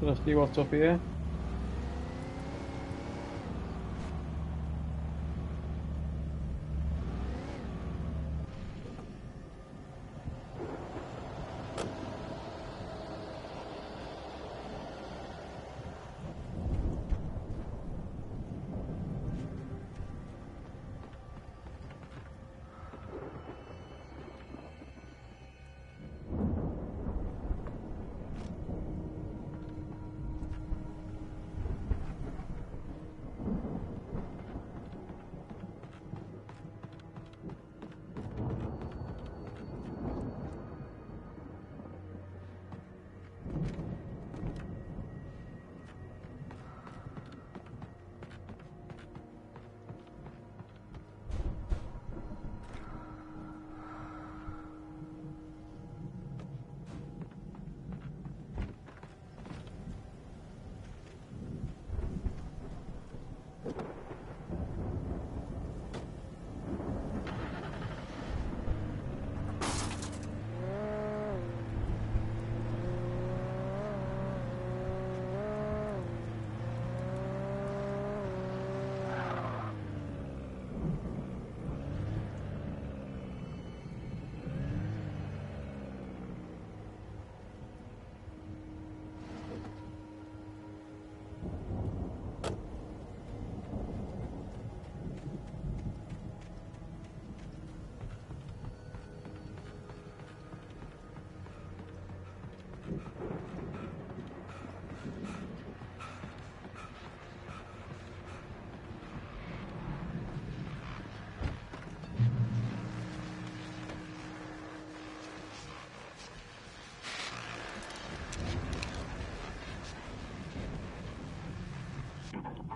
Let's see what's up here.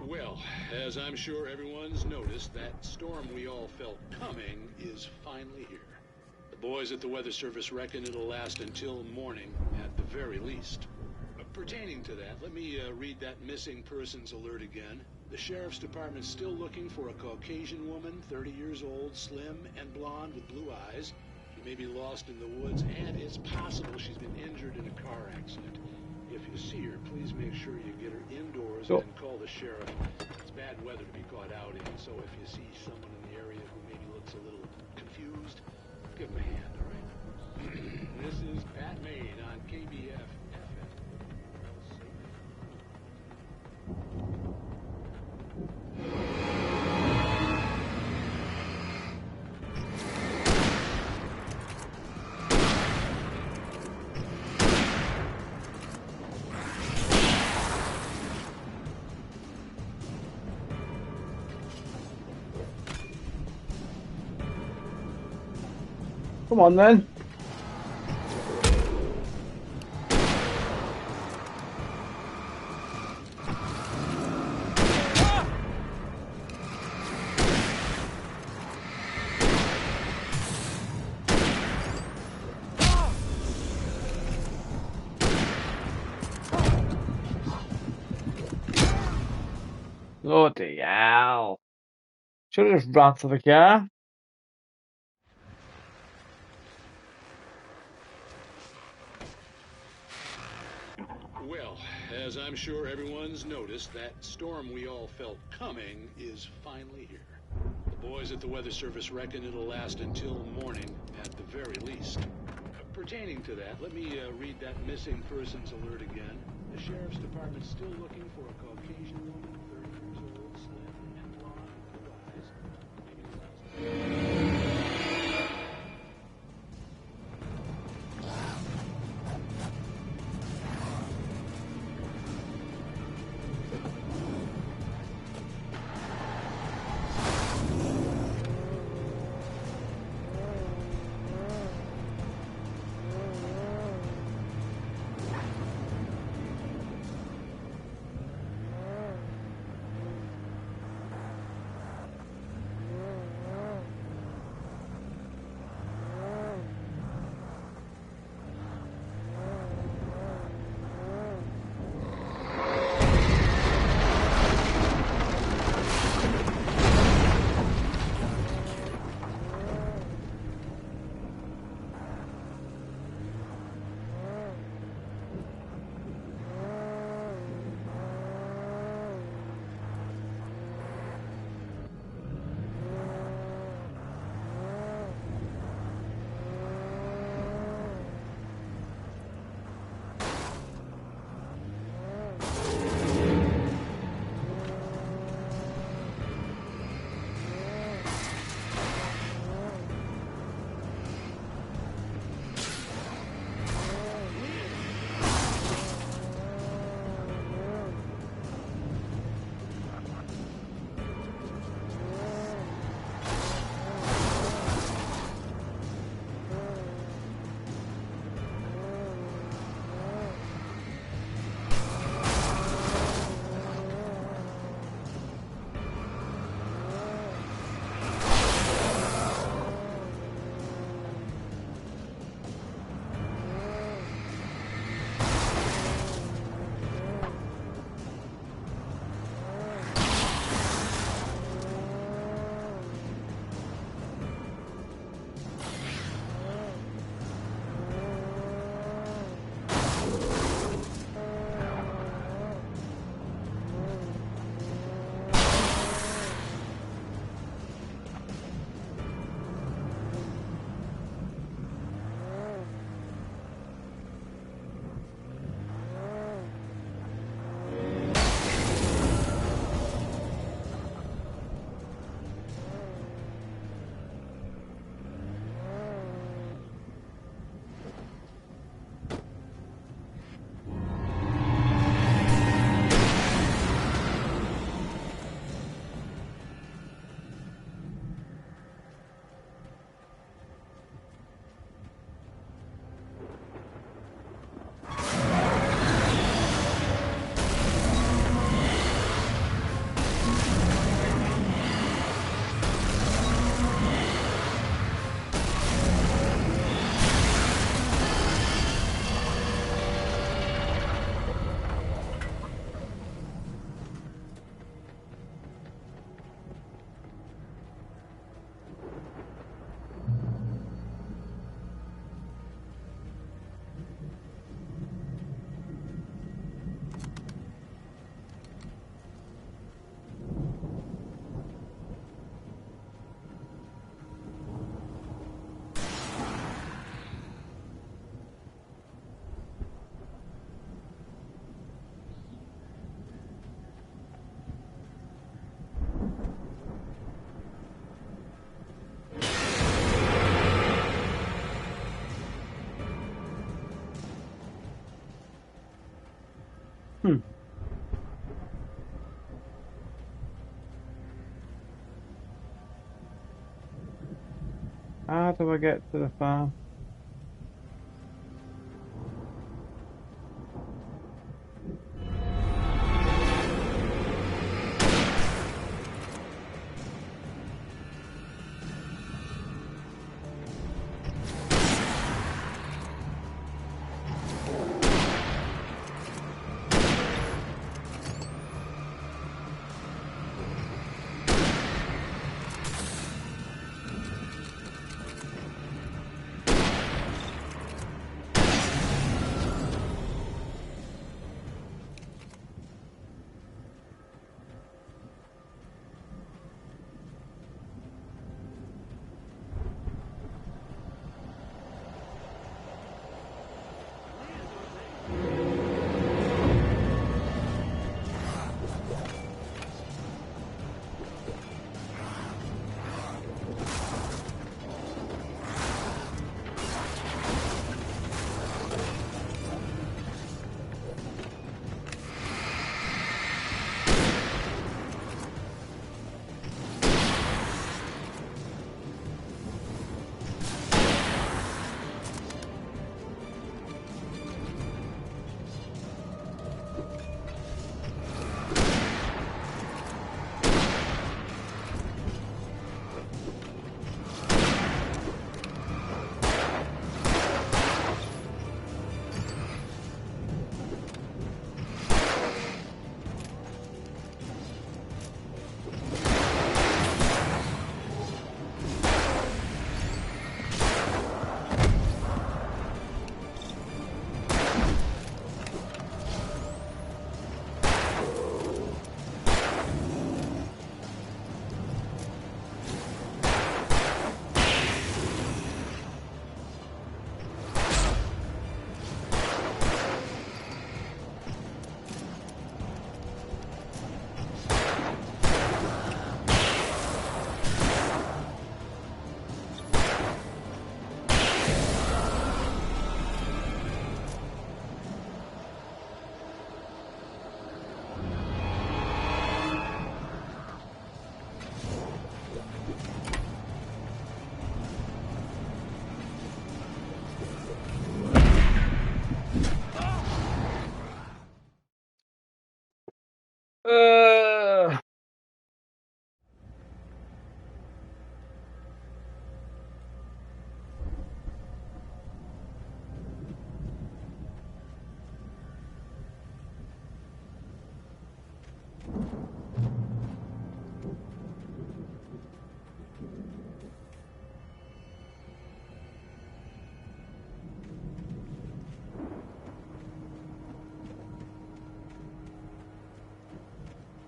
Well, as I'm sure everyone's noticed, that storm we all felt coming is finally here. The boys at the Weather Service reckon it'll last until morning, at the very least. Pertaining to that, let me read that missing persons alert again. The Sheriff's Department's still looking for a Caucasian woman, 30 years old, slim and blonde with blue eyes. She may be lost in the woods, and it's possible she's been injured in a car accident. If you see her, please make sure you get her indoors and call the sheriff. It's bad weather to be caught out in, so if you see someone in the area who maybe looks a little confused, give them a hand, all right? This is Pat Maine on KBF. Come on then. Bloody hell. Should have just ran to the car. Well, as I'm sure everyone's noticed, that storm we all felt coming is finally here. The boys at the Weather Service reckon it'll last until morning at the very least. Pertaining to that, let me read that missing persons alert again. The Sheriff's Department's still looking for a Caucasian woman, 30 years old, slim, and blonde, blue eyes. Maybe last... How do I get to the farm?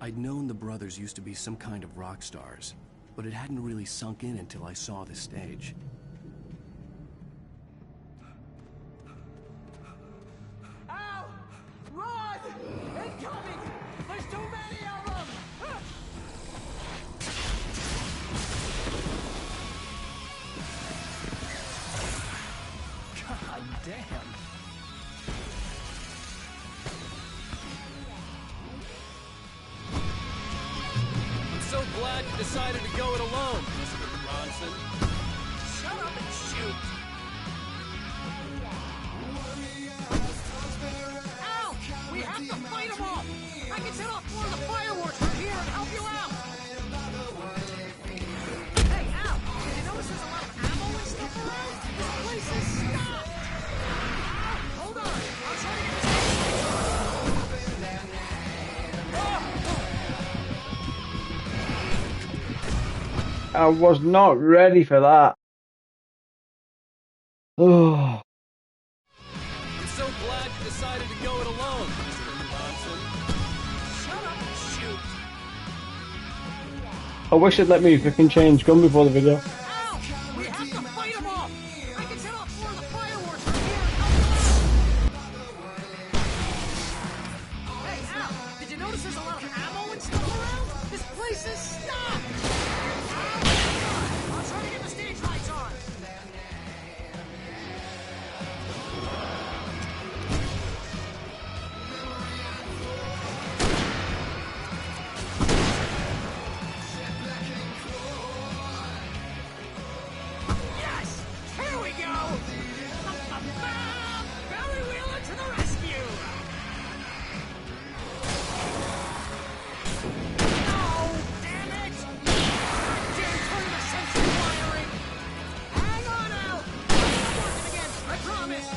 I'd known the brothers used to be some kind of rock stars, but it hadn't really sunk in until I saw the stage. Al! Run! Incoming! There's too many of them! God damn. I'm so glad you decided to go it alone, Mr. Bronson. Shut up and shoot! Al! We have to fight them off! I can set off more of the fireworks from here and help you out! Hey, Al! Did you notice there's a lot of ammo and stuff around? This place is stocked! Al, hold on! I'll try to get this... I was not ready for that. Oh. I'm so glad you decided to go it alone, Mr. Bronson. Shut up and shoot! I wish they'd let me freaking change gun before the video. Al! We have to fight them off! I can set off more of the fireworks from here and help you out! Hey, Al! Did you notice there's a lot of ammo and stuff around? This place is stocked! Al, hold on! I'll try to get the stage lights on! Yes! Here we go! Barry Wheeler to the rescue! No! Damn it! Damn, turn the sensor wiring! Hang on out! I'm working again, I promise!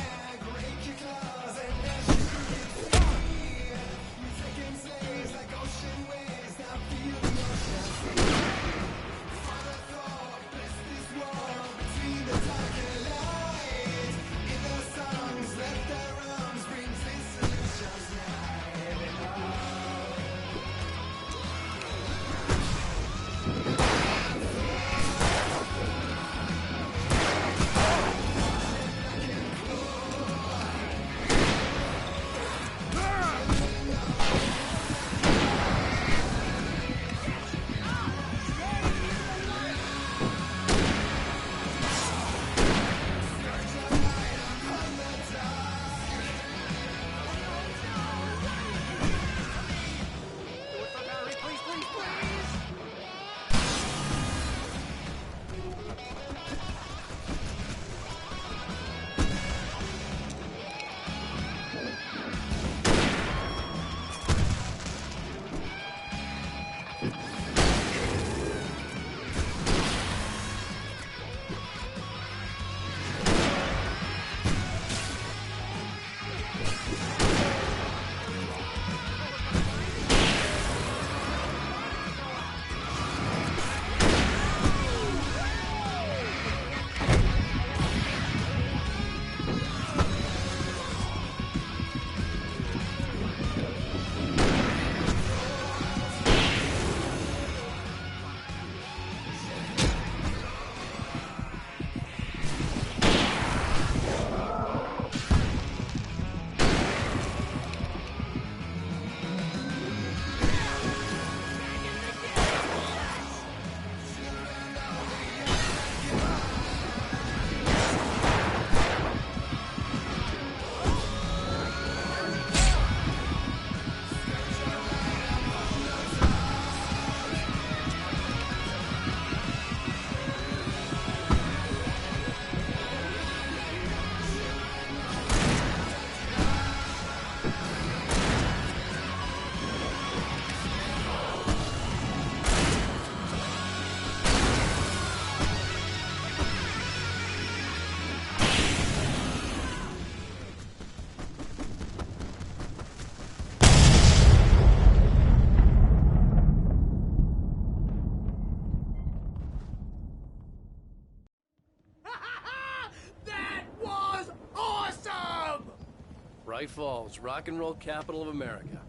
Bright Falls, rock and roll capital of America.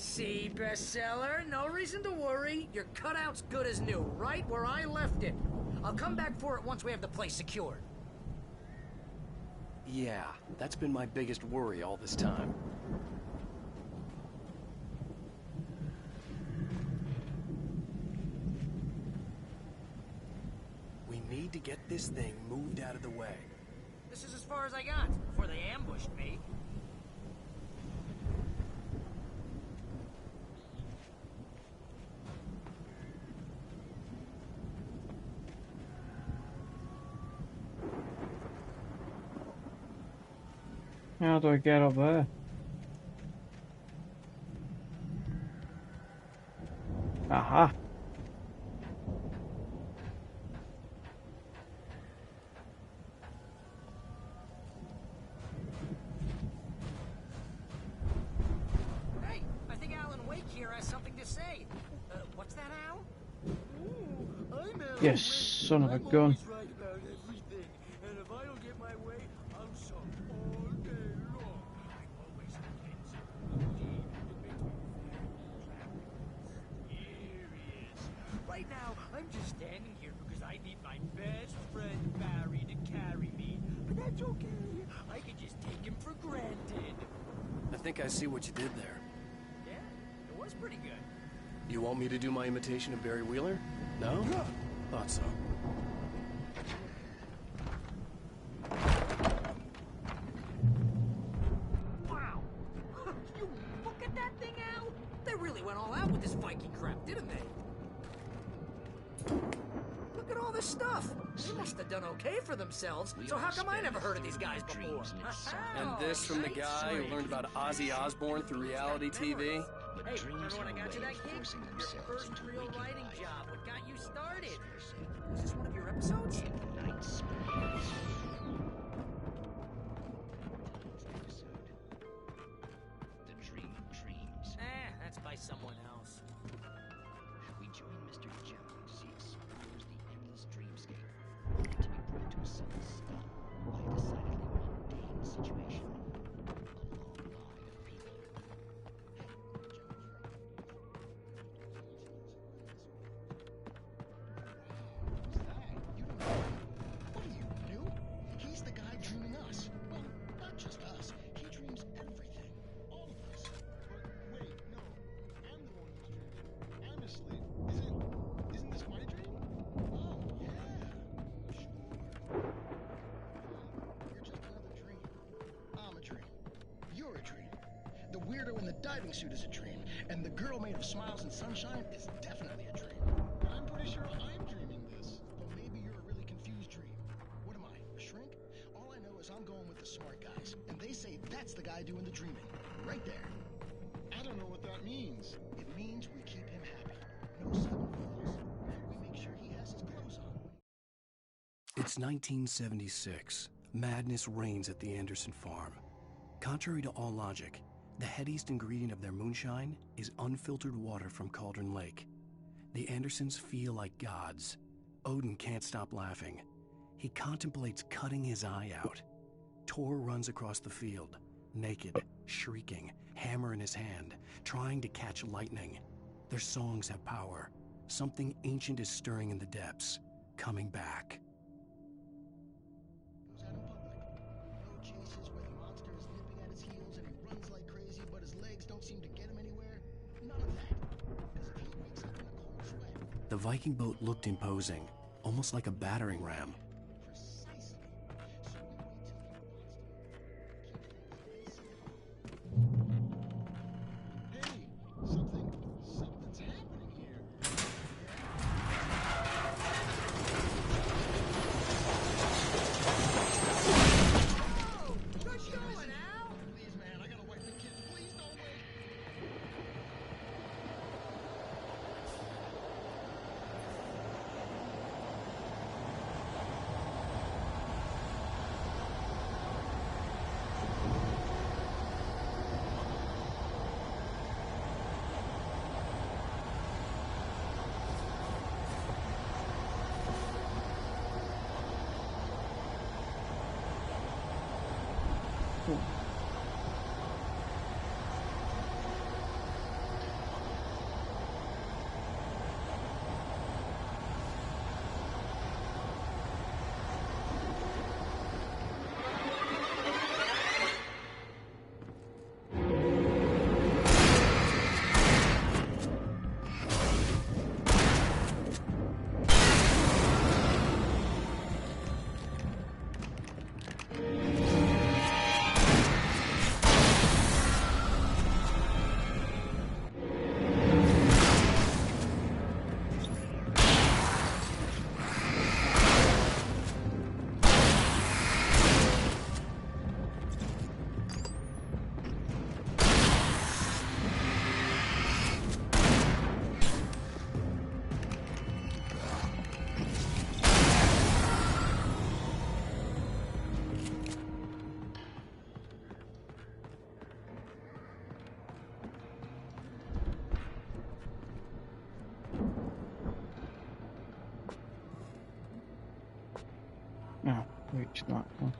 See, bestseller, no reason to worry. Your cutout's good as new, right where I left it. I'll come back for it once we have the place secured. Yeah, that's been my biggest worry all this time. We need to get this thing moved out of the way. This is as far as I got before they ambushed me. How do I get up there? Aha. Hey, I think Alan Wake here has something to say. What's that, Al? Ooh, I'm Alan You Wake. son of a I'm gun. always right about everything, and if I don't get my way, I'll suck all day long. I'm always against it. Indeed, it makes me furious. Right now, I'm just standing here because I need my best friend Barry to carry me. But that's okay. I can just take him for granted. I think I see what you did there. Yeah, it was pretty good. You want me to do my imitation of Barry Wheeler? No? Thought so. Wow! You look at that thing, Al! They really went all out with this Viking crap, didn't they? Look at all this stuff! They must have done okay for themselves, so how come I never heard of these guys before? And this from the guy who learned about Ozzy Osbourne through reality TV? Hey, remember when I got you that gig? Your first real writing job. What got you started? Was this one of your episodes? The Dream of Dreams. That's by someone else. We join Mr. Jones as he explores the endless dreamscape, only to be brought to a sudden stop by a decidedly mundane situation. A long line of people. What are you, new? He's the guy dreaming us. Well, not just us. He dreams everything. All of us. But wait, no. I'm the one who's dreaming. I'm asleep. Isn't this my dream? Oh, yeah. Sure. You're just another dream. I'm a dream. You're a dream. The weirdo in the diving suit is a dream. And the girl made of smiles and sunshine is definitely a dream. I'm pretty sure I'm dreaming this. Well, maybe you're a really confused dream. What am I, a shrink? All I know is I'm going with the smart guys, and they say that's the guy doing the dreaming. Right there. I don't know what that means. It means we keep him happy. No sudden falls. And we make sure he has his clothes on. It's 1976. Madness reigns at the Anderson farm. Contrary to all logic, the headiest ingredient of their moonshine is unfiltered water from Cauldron Lake. The Andersons feel like gods. Odin can't stop laughing. He contemplates cutting his eye out. Tor runs across the field, naked, shrieking, hammer in his hand, trying to catch lightning. Their songs have power. Something ancient is stirring in the depths, coming back. Goes out in public. No chases where the monster is nipping at his heels and he runs like crazy, but his legs don't seem to get him anywhere. None of that. Because if he wakes up in a cold sweat, The Viking boat looked imposing, almost like a battering ram. precisely. So we wait till the monster. Hey, something's happening here. Good going, Al! Please, man, I gotta wipe the kid. Please don't wait. No, reach that one.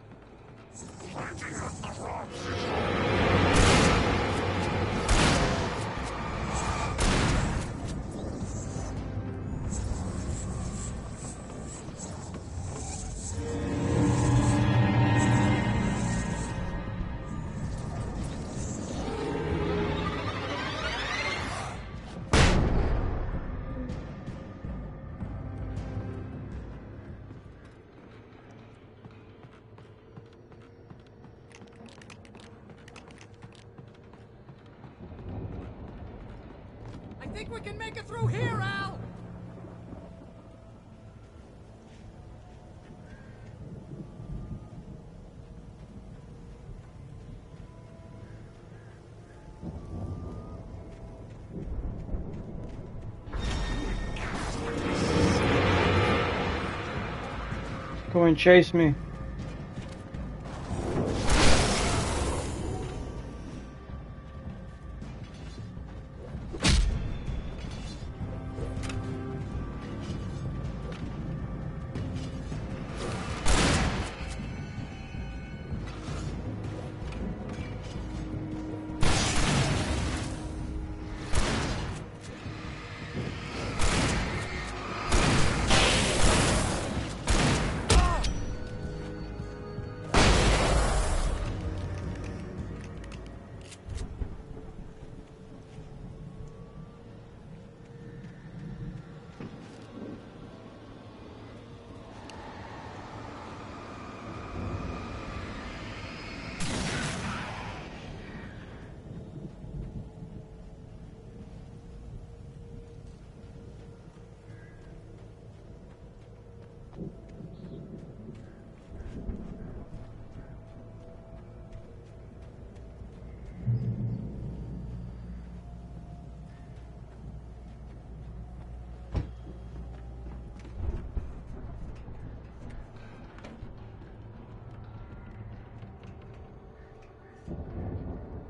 I think we can make it through here, Al! Come and chase me.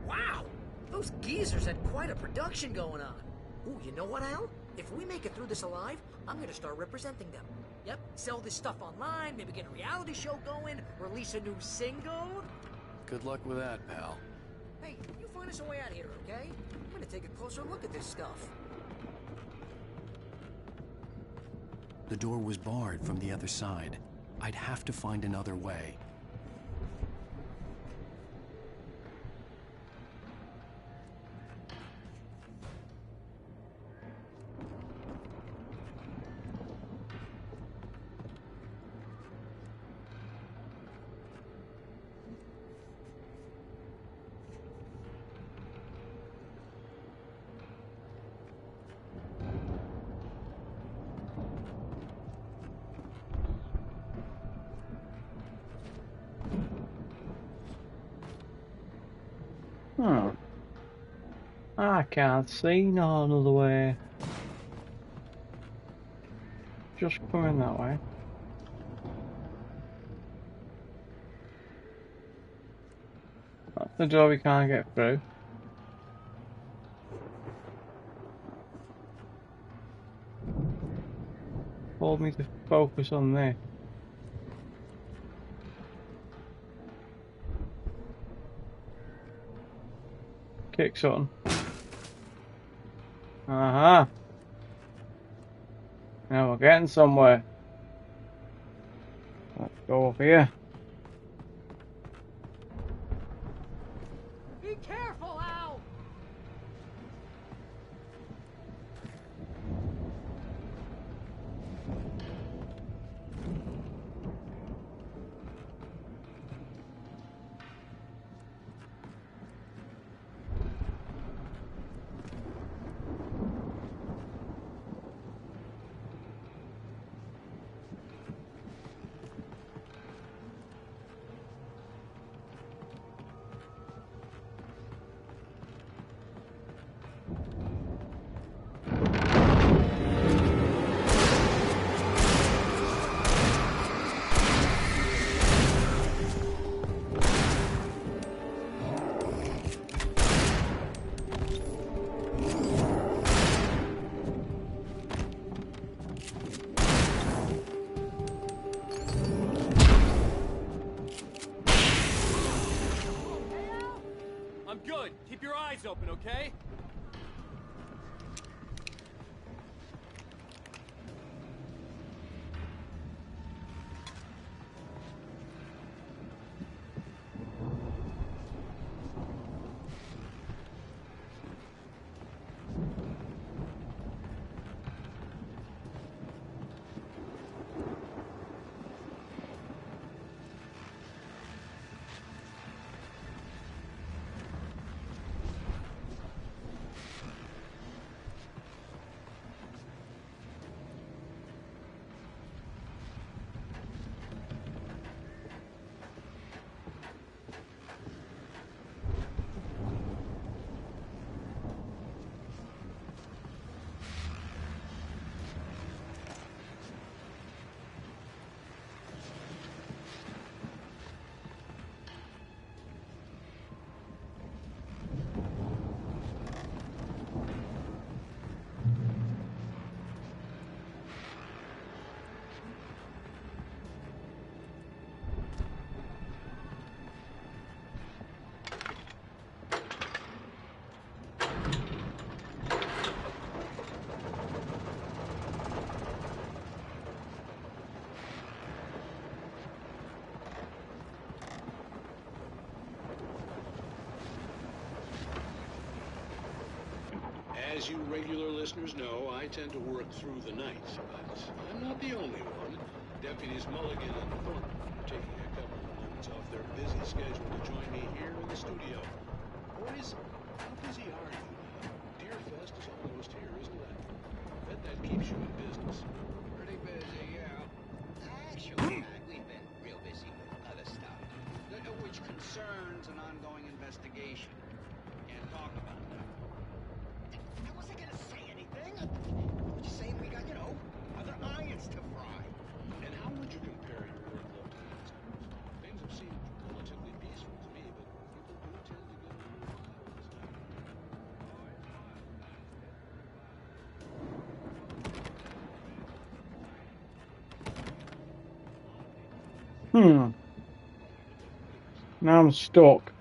Wow! Those geezers had quite a production going on. Ooh, you know what, Al? If we make it through this alive, I'm gonna start representing them. Yep, sell this stuff online, maybe get a reality show going, release a new single. Good luck with that, pal. Hey, you find us a way out of here, okay? I'm gonna take a closer look at this stuff. The door was barred from the other side. I'd have to find another way. Hmm. I can't see no another way. Just coming that way. That's the door we can't get through. Told me to focus on this. Kick something. Aha. Now we're getting somewhere. Let's go over here. Be careful, Al! Good. Keep your eyes open, okay? As you regular listeners know, I tend to work through the night, but I'm not the only one. Deputies Mulligan and Thornton are taking a couple of moments off their busy schedule to join me here in the studio. Boys, how busy are you? Deerfest is almost here, isn't it? I bet that keeps you in business. Pretty busy, yeah. Actually, Pat, we've been real busy with other stuff, which concerns an ongoing investigation. Can't talk about that. I wasn't gonna say anything. I'm just saying we got, other irons to fry. And how would you compare your workload to last time? Things have seemed relatively peaceful to me, but people do tend to get a little wild this time. Now I'm stuck.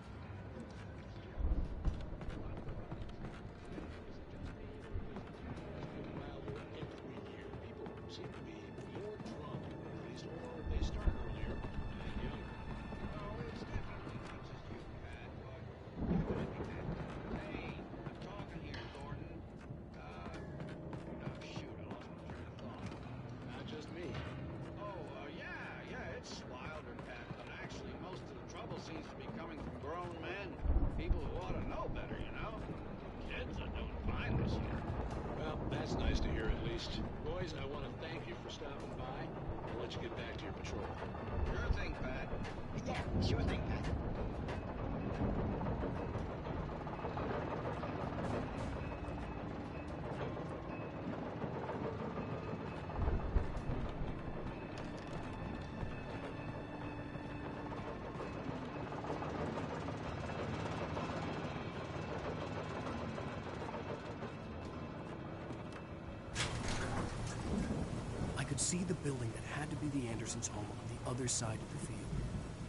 See the building that had to be the Andersons' home on the other side of the field.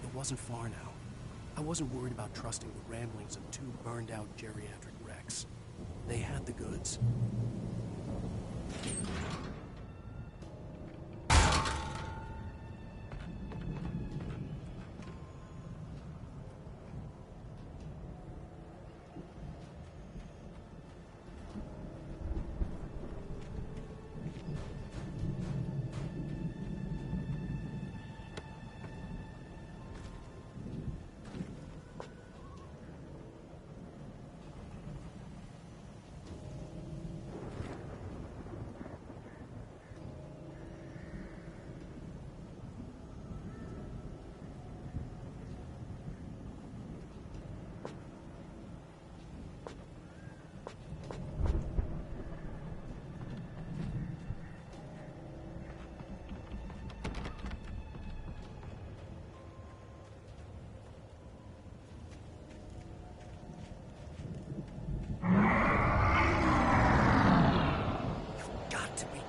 It wasn't far now. I wasn't worried about trusting the ramblings of two burned-out geriatric wrecks. They had the goods.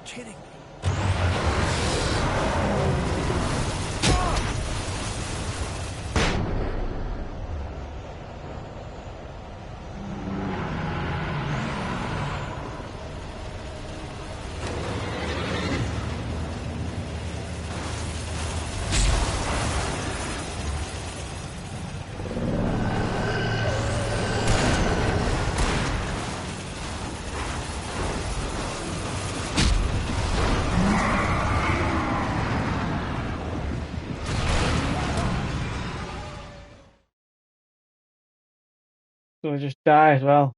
Kidding me. So I just die as well.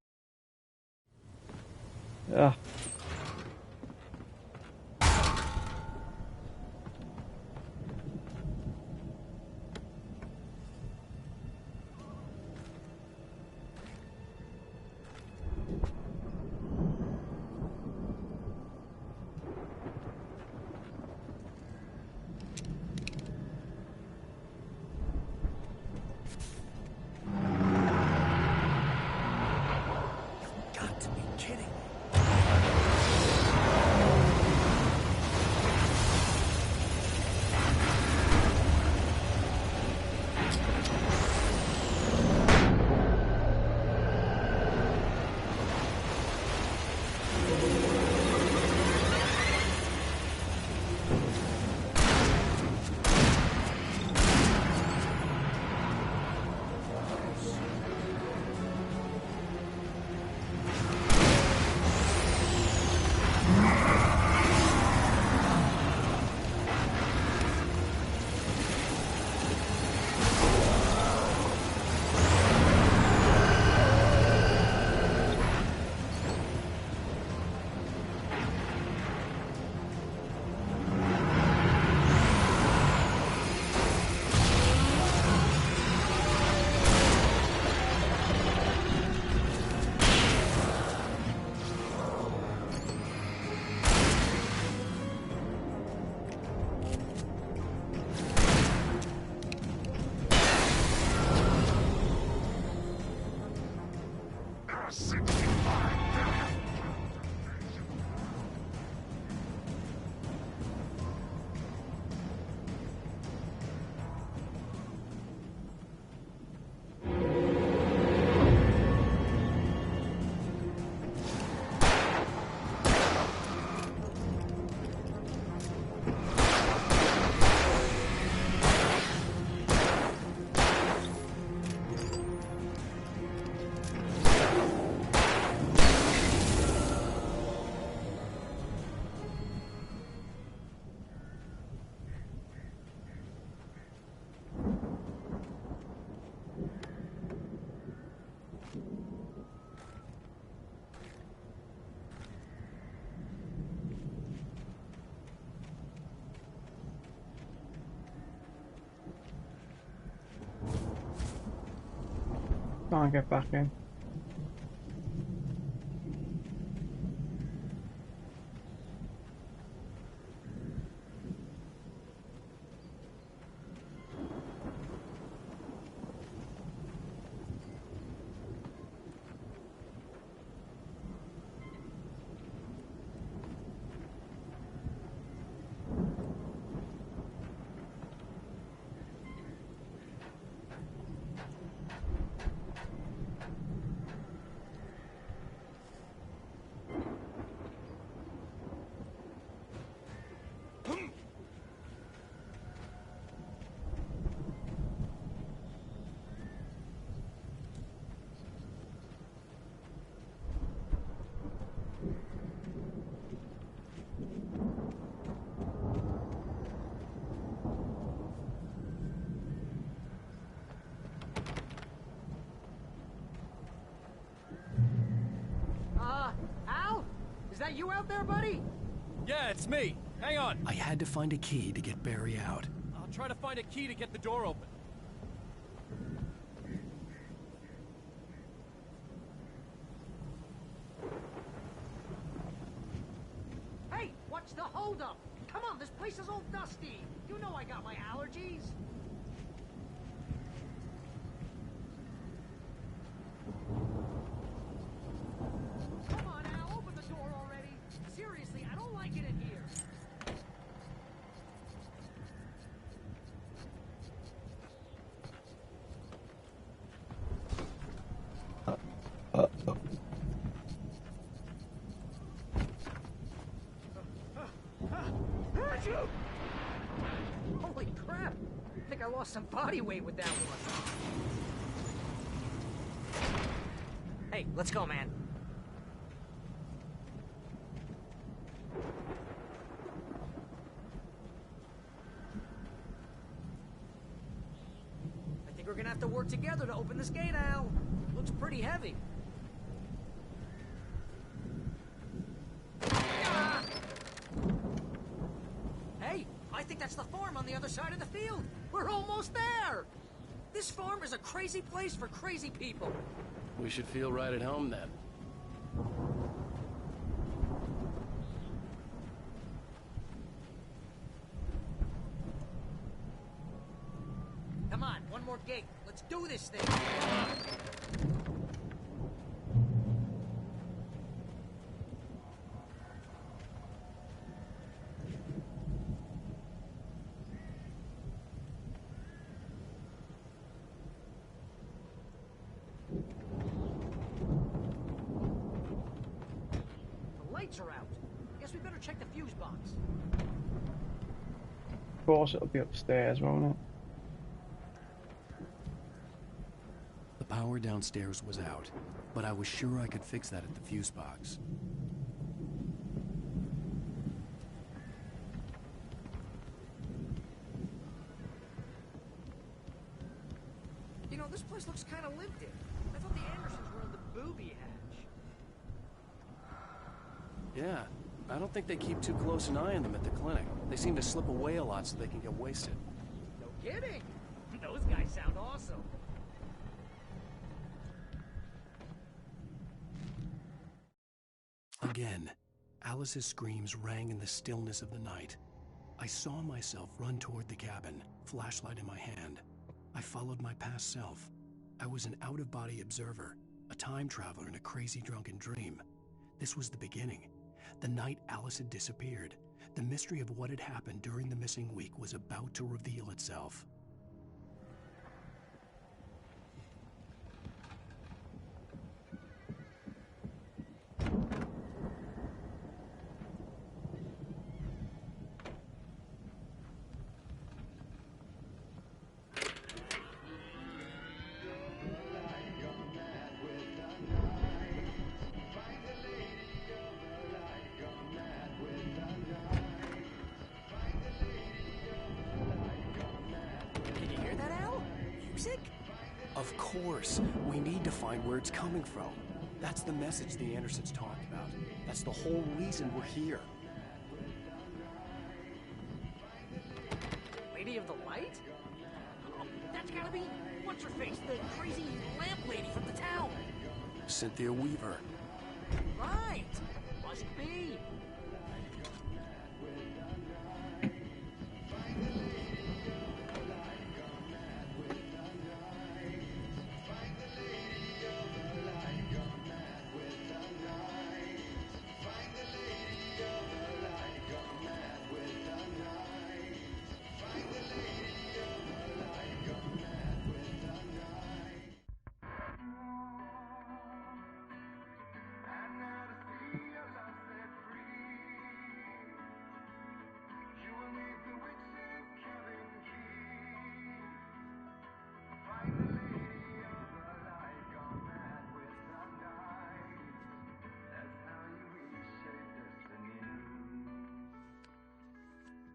Ugh. Got to be kidding me. Can't get back in. Al? Is that you out there, buddy? Yeah, it's me. Hang on. I had to find a key to get Barry out. I'll try to find a key to get the door open. Hey, what's the holdup? Come on, this place is all dusty. You know I got my allergies. Come on, Al, open the door already. Seriously, I don't like it in here. Holy crap! I think I lost some body weight with that one. Hey, let's go, man. I think we're gonna have to work together to open this gate, Al. Looks Looks pretty heavy. Hey, I think that's the farm on the other side of the field. We're almost there. This farm is a crazy place for crazy people. We should feel right at home then. Come on, one more gate. Let's do this thing. The lights are out. Guess we better check the fuse box. Of course, it'll be upstairs, won't it? The power downstairs was out, but I was sure I could fix that at the fuse box. You know, this place looks kind of lived in. I thought the Andersons were in the booby hatch. Yeah, I don't think they keep too close an eye on them at the clinic. They seem to slip away a lot so they can get wasted. No kidding. Those guys sound awesome. Again, Alice's screams rang in the stillness of the night. I saw myself run toward the cabin, flashlight in my hand. I followed my past self. I was an out-of-body observer, a time traveler in a crazy drunken dream. This was the beginning. The night Alice had disappeared. The mystery of what had happened during the missing week was about to reveal itself. Can you hear that, Al? Music? Of course, we need to find where it's coming from. That's the message the Andersons talked about. That's the whole reason we're here. Lady of the Light? Oh, that's gotta be what's-her-face, the crazy lamp lady from the town. Cynthia Weaver. Right. Must be.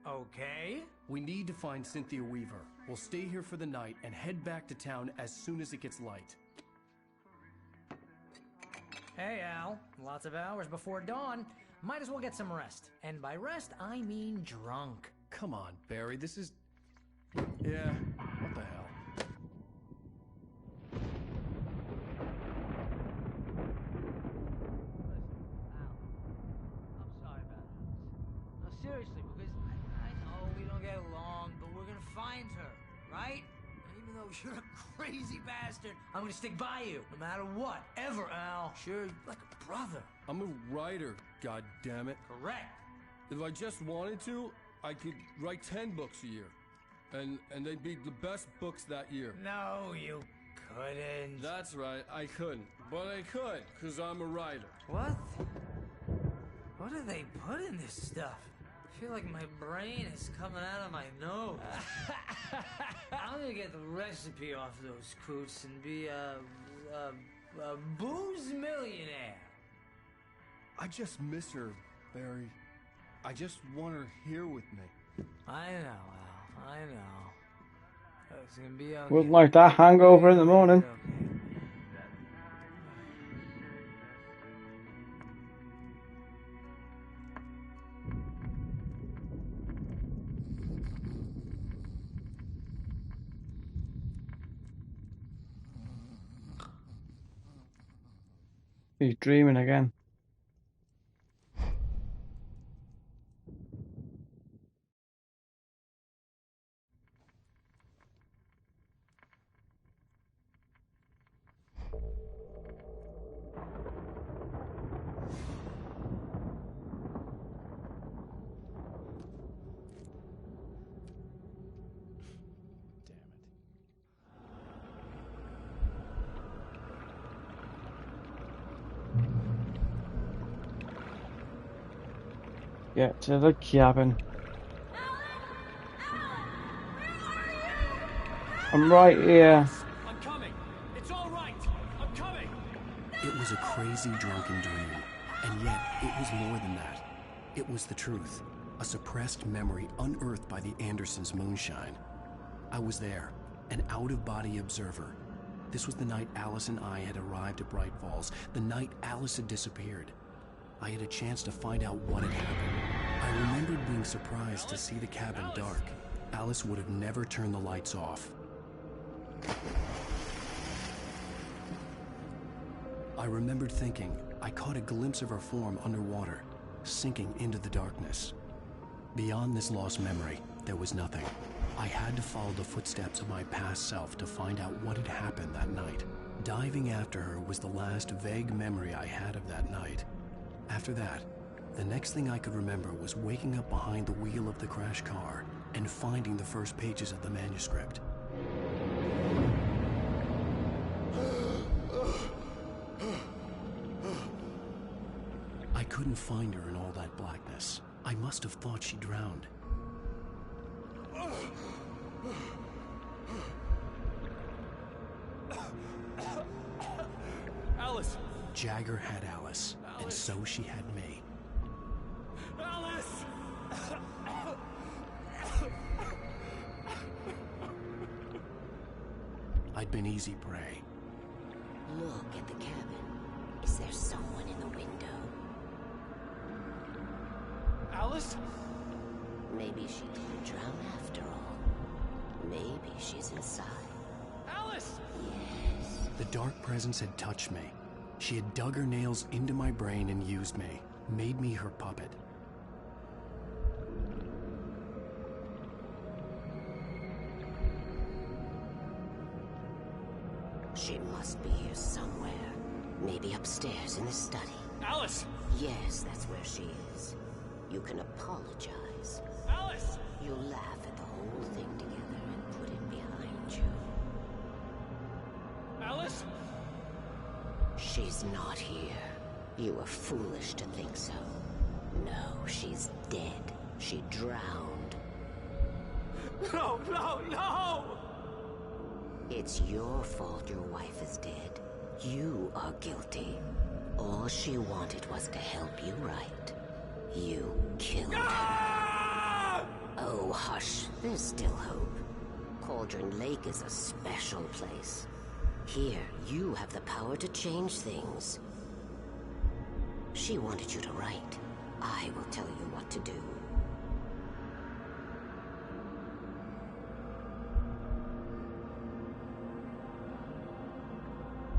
Okay. We need to find Cynthia Weaver. We'll stay here for the night and head back to town as soon as it gets light. Hey, Al. Lots of hours before dawn. Might as well get some rest. And by rest, I mean drunk. Come on, Barry, this is... Yeah, what the hell? I'm sorry about this. No, seriously, because I know we don't get along, but we're gonna find her, right? And even though you're a crazy bastard, I'm gonna stick by you, no matter what, ever, Al. Sure, like a brother. I'm a writer, goddammit. Correct. If I just wanted to, I could write 10 books a year. And they'd be the best books that year. No, you couldn't. That's right, I couldn't. But I could, because I'm a writer. What? What do they put in this stuff? I feel like my brain is coming out of my nose. I'm gonna get the recipe off those coots and be a booze millionaire. I just miss her, Barry. I just want her here with me. I know, Al. I know. It's gonna be okay. Wouldn't like that hangover in the morning. He's dreaming again. Get to the cabin. I'm right here. I'm coming. It's all right. I'm coming. It was a crazy drunken dream, and yet it was more than that. It was the truth, a suppressed memory unearthed by the Andersons' moonshine. I was there, an out-of-body observer. This was the night Alice and I had arrived at Bright Falls, the night Alice had disappeared. I had a chance to find out what had happened. I remembered being surprised to see the cabin dark. Alice would have never turned the lights off. I remembered thinking I caught a glimpse of her form underwater, sinking into the darkness. Beyond this lost memory, there was nothing. I had to follow the footsteps of my past self to find out what had happened that night. Diving after her was the last vague memory I had of that night. After that, the next thing I could remember was waking up behind the wheel of the crashed car and finding the first pages of the manuscript. I couldn't find her in all that blackness. I must have thought she drowned. Alice! Jagger had Alice, and so she had me. Alice! I'd been easy prey. Look at the cabin. Is there someone in the window? Alice? Maybe she didn't drown after all. Maybe she's inside. Alice! Yes. The dark presence had touched me. She had dug her nails into my brain and used me, made me her puppet. She must be here somewhere. Maybe upstairs in the study. Alice! Yes, that's where she is. You can apologize. Alice! You'll laugh at the whole thing together and put it behind you. Alice? She's not here. You were foolish to think so. No, she's dead. She drowned. No, no, no! It's your fault your wife is dead. You are guilty. All she wanted was to help you right. You killed her. Oh, hush. There's still hope. Cauldron Lake is a special place. Here, you have the power to change things. She wanted you to write. I will tell you what to do.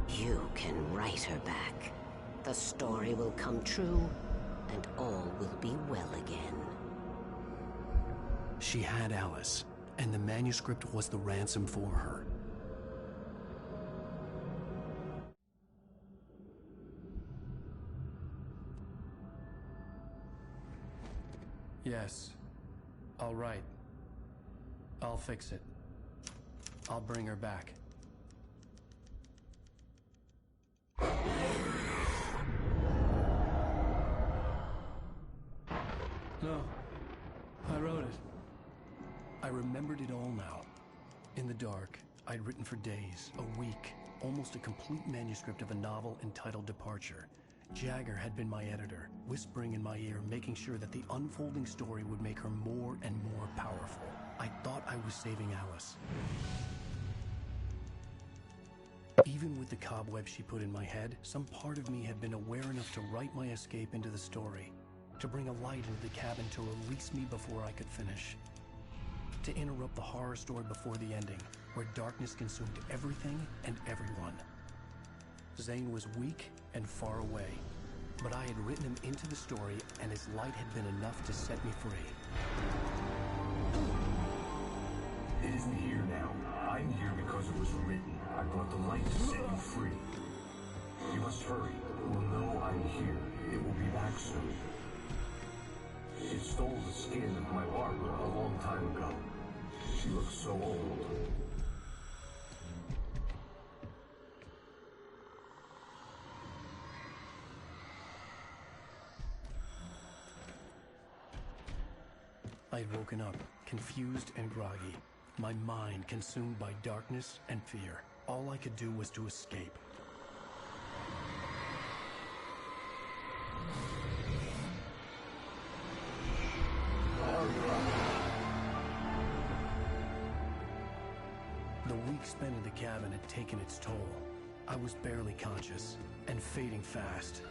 You can write her back. The story will come true, and all will be well again. She had Alice, and the manuscript was the ransom for her. Yes. All right. I'll fix it. I'll bring her back. No. I wrote it. I remembered it all now. In the dark, I'd written for days, a week, almost a complete manuscript of a novel entitled Departure. Jagger had been my editor, whispering in my ear, making sure that the unfolding story would make her more and more powerful. I thought I was saving Alice. Even with the cobwebs she put in my head, some part of me had been aware enough to write my escape into the story, to bring a light into the cabin to release me before I could finish, to interrupt the horror story before the ending, where darkness consumed everything and everyone. Zane was weak and far away. But I had written him into the story, and his light had been enough to set me free. It isn't here now. I'm here because it was written. I brought the light to set you free. You must hurry. It will know I'm here. It will be back soon. It stole the skin of my Barbara a long time ago. She looks so old. I had woken up, confused and groggy, my mind consumed by darkness and fear. All I could do was to escape. The week spent in the cabin had taken its toll. I was barely conscious, and fading fast.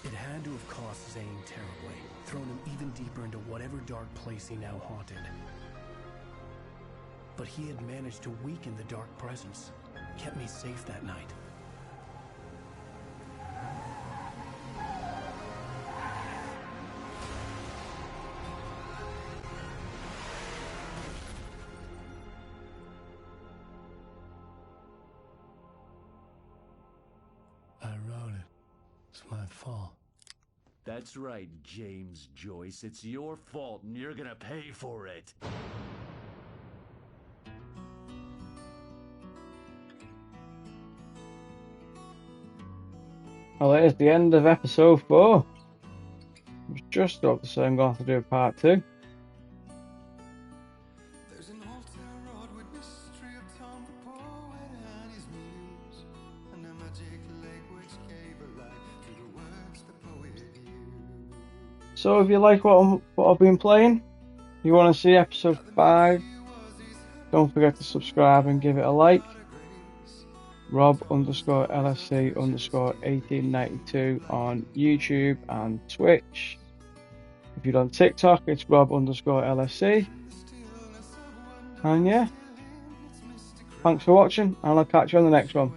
It had to have cost Zane terribly, thrown him even deeper into whatever dark place he now haunted. But he had managed to weaken the dark presence, kept me safe that night. I wrote it. It's my fault. That's right, James Joyce. It's your fault, and you're gonna pay for it. Well, it is the end of episode 4. I was just about to say I'm going to do a part 2. There's an old town road with mystery of Tom the poet and his muse, and a magic lake which gave a life to the words the poet used. So if you like what I've been playing, you want to see episode 5, don't forget to subscribe and give it a like. Rob_LSC_1892 on YouTube and Twitch. If you're on TikTok, it's Rob_LSC. And yeah, thanks for watching, and I'll catch you on the next one.